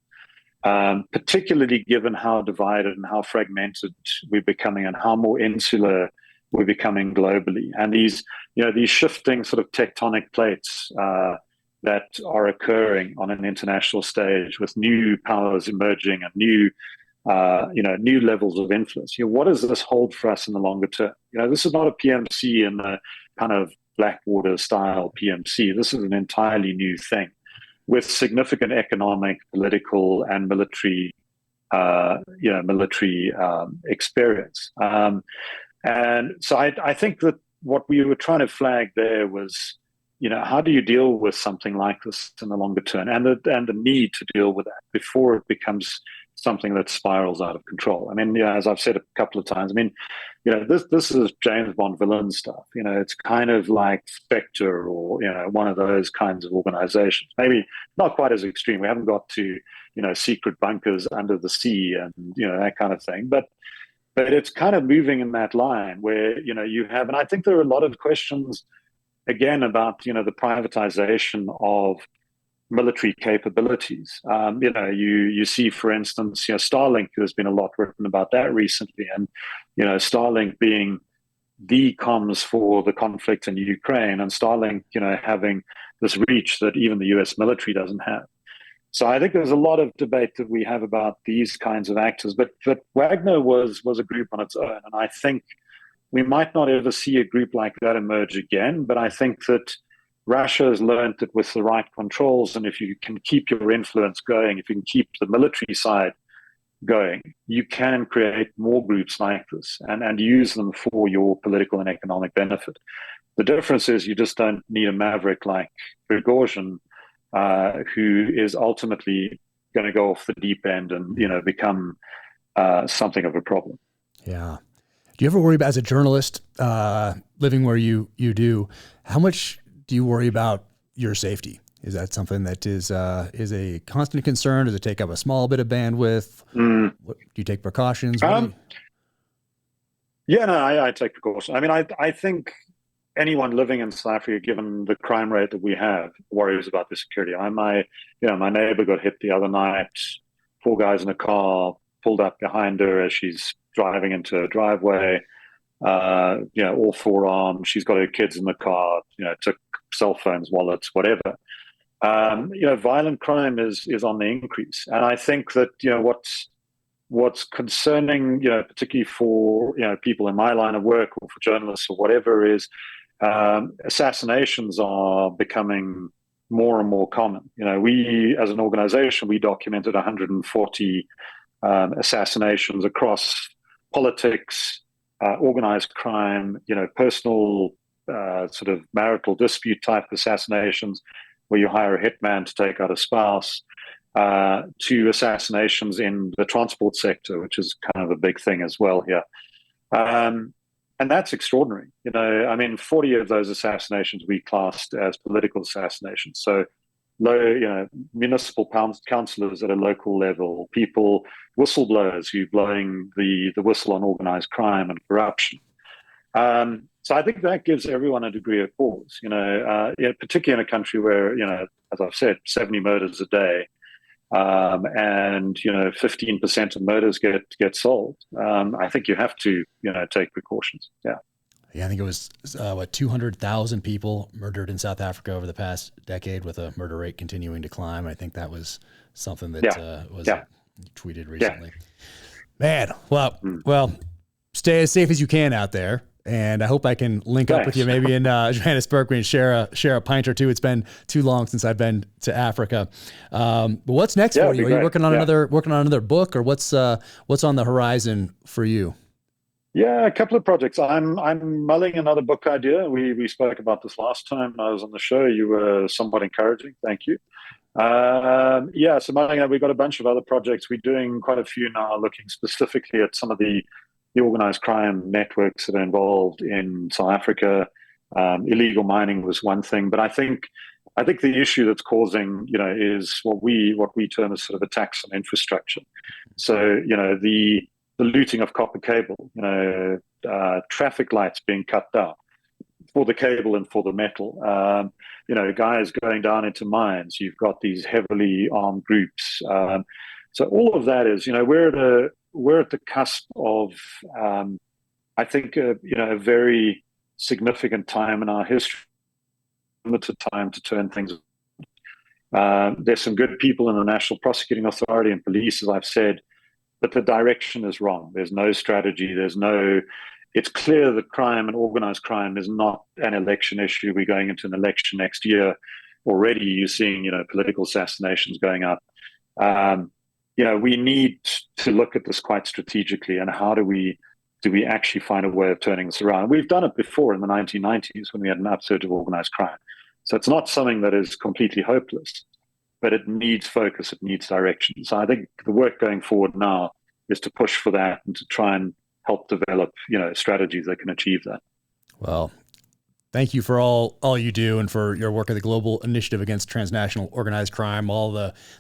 particularly given how divided and how fragmented we're becoming, and how more insular we're becoming globally, and these shifting sort of tectonic plates that are occurring on an international stage, with new powers emerging and new levels of influence. What does this hold for us in the longer term? This is not a PMC in the kind of Blackwater style PMC. This is an entirely new thing with significant economic, political, and military experience. And so I think that what we were trying to flag there was, how do you deal with something like this in the longer term, and the need to deal with that before it becomes something that spirals out of control. I mean, as I've said a couple of times, I mean, this is James Bond villain stuff. It's kind of like Spectre or, one of those kinds of organizations. Maybe not quite as extreme. We haven't got to, secret bunkers under the sea and, that kind of thing. But it's kind of moving in that line where, you have, and I think there are a lot of questions, again, about, the privatization of military capabilities. You see, for instance, Starlink, there's been a lot written about that recently, and Starlink being the comms for the conflict in Ukraine, and Starlink having this reach that even the US military doesn't have. So I think there's a lot of debate that we have about these kinds of actors, but Wagner was a group on its own, and I think we might not ever see a group like that emerge again. But I think that Russia has learned that with the right controls, and if you can keep your influence going, if you can keep the military side going, you can create more groups like this and use them for your political and economic benefit. The difference is you just don't need a maverick like Prigozhin, who is ultimately going to go off the deep end and become something of a problem. Yeah. Do you ever worry about, as a journalist, living where you do, how much do you worry about your safety? Is that something that is a constant concern? Does it take up a small bit of bandwidth? Do you take precautions? Yeah, no, I take precautions. I mean, I think anyone living in South Africa, given the crime rate that we have, worries about their security. My neighbor got hit the other night. 4 guys in a car pulled up behind her as she's driving into a driveway. All 4 armed. She's got her kids in the car. Took cell phones, wallets, whatever. Violent crime is on the increase, and I think that what's concerning, particularly for people in my line of work or for journalists or whatever, is assassinations are becoming more and more common. We, as an organization, we documented 140 assassinations across politics, organized crime, personal sort of marital dispute type assassinations, where you hire a hitman to take out a spouse, to assassinations in the transport sector, which is kind of a big thing as well here. And that's extraordinary. 40 of those assassinations we classed as political assassinations. So municipal councillors at a local level, people, whistleblowers who blowing the whistle on organized crime and corruption. So I think that gives everyone a degree of pause, particularly in a country where, as I've said, 70 murders a day, and 15% of murders get solved. I think you have to take precautions. Yeah, I think it was 200,000 people murdered in South Africa over the past decade, with a murder rate continuing to climb. I think that was something that was tweeted recently. Man, well, stay as safe as you can out there. And I hope I can link up with you maybe in Johannesburg and share a pint or two. It's been too long since I've been to Africa. But what's next for you? Are you working on another book, or what's on the horizon for you? Yeah, a couple of projects. I'm mulling another book idea. We spoke about this last time I was on the show. You were somewhat encouraging. Thank you. So mulling, we've got a bunch of other projects. We're doing quite a few now, looking specifically at some of the organized crime networks that are involved in South Africa. Illegal mining was one thing, but I think the issue that's causing, is what we term as sort of attacks on infrastructure. So, the looting of copper cable, traffic lights being cut down for the cable and for the metal, guys going down into mines. You've got these heavily armed groups. So all of that is, we're at the cusp of, I think, a very significant time in our history, limited time to turn things. There's some good people in the National Prosecuting Authority and police, as I've said, but the direction is wrong. There's no strategy. It's clear that crime and organized crime is not an election issue. We're going into an election next year. Already you're seeing, political assassinations going up. We need to look at this quite strategically, and how do we actually find a way of turning this around? We've done it before in the 1990s when we had an upsurge of organized crime. So it's not something that is completely hopeless, but it needs focus, it needs direction. So I think the work going forward now is to push for that and to try and help develop, strategies that can achieve that. Well, thank you for all you do, and for your work at the Global Initiative Against Transnational Organized Crime.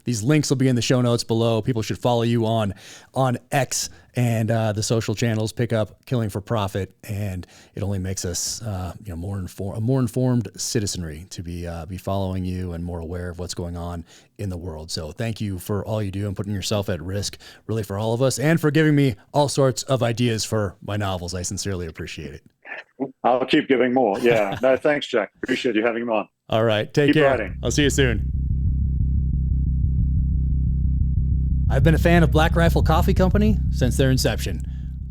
These links will be in the show notes below. People should follow you on X and the social channels. Pick up Killing for Profit, and it only makes us a more informed citizenry to be following you and more aware of what's going on in the world. So thank you for all you do and putting yourself at risk, really, for all of us, and for giving me all sorts of ideas for my novels. I sincerely appreciate it. I'll keep giving more. Yeah. No, thanks, Jack. Appreciate you having me on. All right. Take care. Writing. I'll see you soon. I've been a fan of Black Rifle Coffee Company since their inception.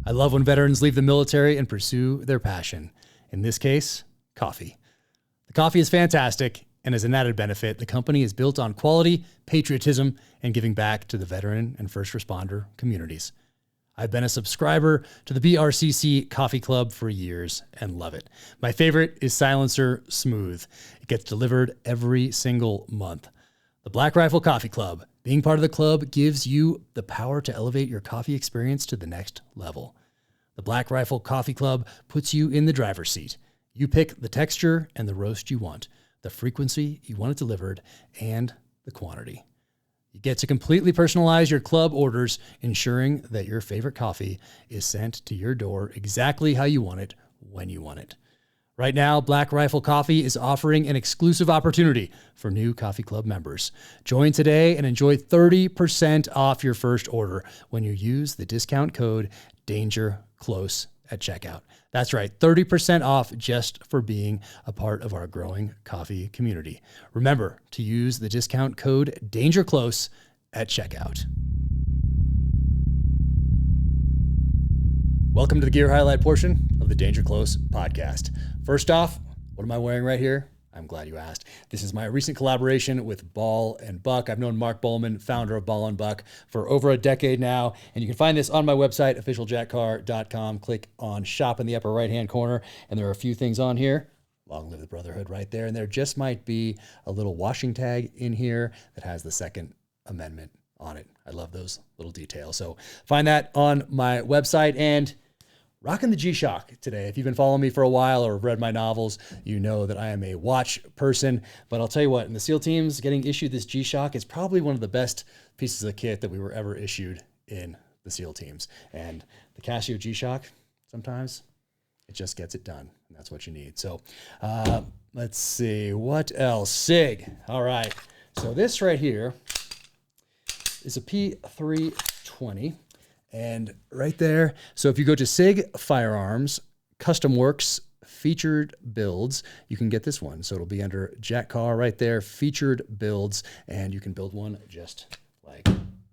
I love when veterans leave the military and pursue their passion. In this case, coffee. The coffee is fantastic, and as an added benefit, the company is built on quality, patriotism, and giving back to the veteran and first responder communities. I've been a subscriber to the BRCC Coffee Club for years and love it. My favorite is Silencer Smooth. It gets delivered every single month. The Black Rifle Coffee Club. Being part of the club gives you the power to elevate your coffee experience to the next level. The Black Rifle Coffee Club puts you in the driver's seat. You pick the texture and the roast you want, the frequency you want it delivered, and the quantity. You get to completely personalize your club orders, ensuring that your favorite coffee is sent to your door exactly how you want it, when you want it. Right now, Black Rifle Coffee is offering an exclusive opportunity for new Coffee Club members. Join today and enjoy 30% off your first order when you use the discount code DANGERCLOSE at checkout. That's right, 30% off just for being a part of our growing coffee community. Remember to use the discount code DANGERCLOSE at checkout. Welcome to the gear highlight portion of the Danger Close podcast. First off, what am I wearing right here? I'm glad you asked. This is my recent collaboration with Ball & Buck. I've known Mark Bowman, founder of Ball & Buck, for over a decade now, and you can find this on my website, officialjackcarr.com. Click on shop in the upper right-hand corner, and there are a few things on here. Long live the Brotherhood right there, and there just might be a little washing tag in here that has the Second Amendment on it. I love those little details. So find that on my website, and rocking the G-Shock today. If you've been following me for a while or read my novels, you know that I am a watch person. But I'll tell you what, in the SEAL teams, getting issued this G-Shock is probably one of the best pieces of kit that we were ever issued in the SEAL teams. And the Casio G-Shock, sometimes it just gets it done. And that's what you need. So let's see, what else? SIG. All right. So this right here is a P320. And right there, so if you go to SIG Firearms, Custom Works, Featured Builds, you can get this one. So it'll be under Jack Carr right there, Featured Builds, and you can build one just like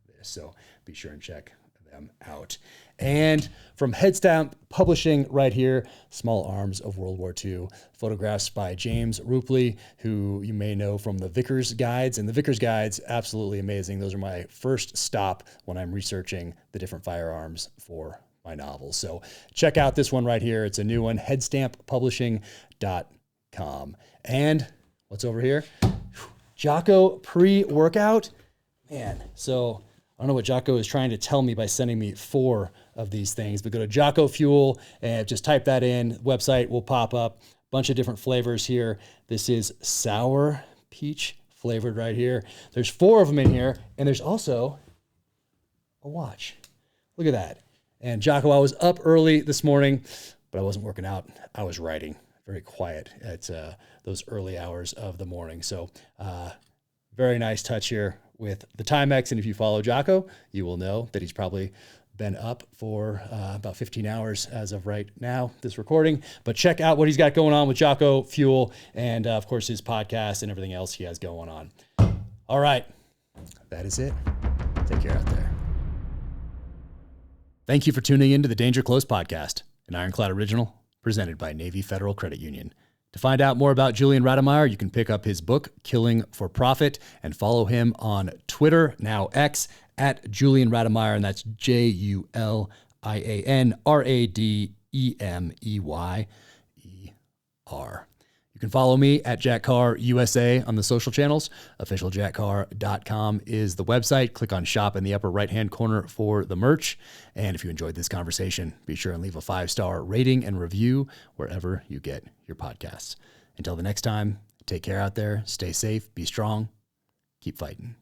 this. So be sure and check them out. And from Headstamp Publishing right here, Small Arms of World War II, photographs by James Rupley, who you may know from the Vickers Guides. And the Vickers Guides, absolutely amazing. Those are my first stop when I'm researching the different firearms for my novels. So check out this one right here. It's a new one, headstampublishing.com. And what's over here? Jocko pre-workout. Man, so I don't know what Jocko is trying to tell me by sending me 4 of these things, but go to Jocko Fuel and just type that in. Website will pop up. Bunch of different flavors here. This is sour peach flavored right here. There's 4 of them in here, and there's also a watch. Look at that. And Jocko, I was up early this morning, but I wasn't working out. I was writing. Very quiet at those early hours of the morning. So very nice touch here with the Timex. And if you follow Jocko, you will know that he's probably been up for about 15 hours as of right now, this recording. But check out what he's got going on with Jocko Fuel and, of course, his podcast and everything else he has going on. All right. That is it. Take care out there. Thank you for tuning in to the Danger Close podcast, an Ironclad original presented by Navy Federal Credit Union. To find out more about Julian Rademeyer, you can pick up his book, Killing for Profit, and follow him on Twitter, now X, at Julian Rademeyer, and that's JulianRademeyer. You can follow me at Jack Carr USA on the social channels. Officialjackcarr.com is the website. Click on shop in the upper right-hand corner for the merch. And if you enjoyed this conversation, be sure and leave a 5-star rating and review wherever you get your podcasts. Until the next time, take care out there, stay safe, be strong, keep fighting.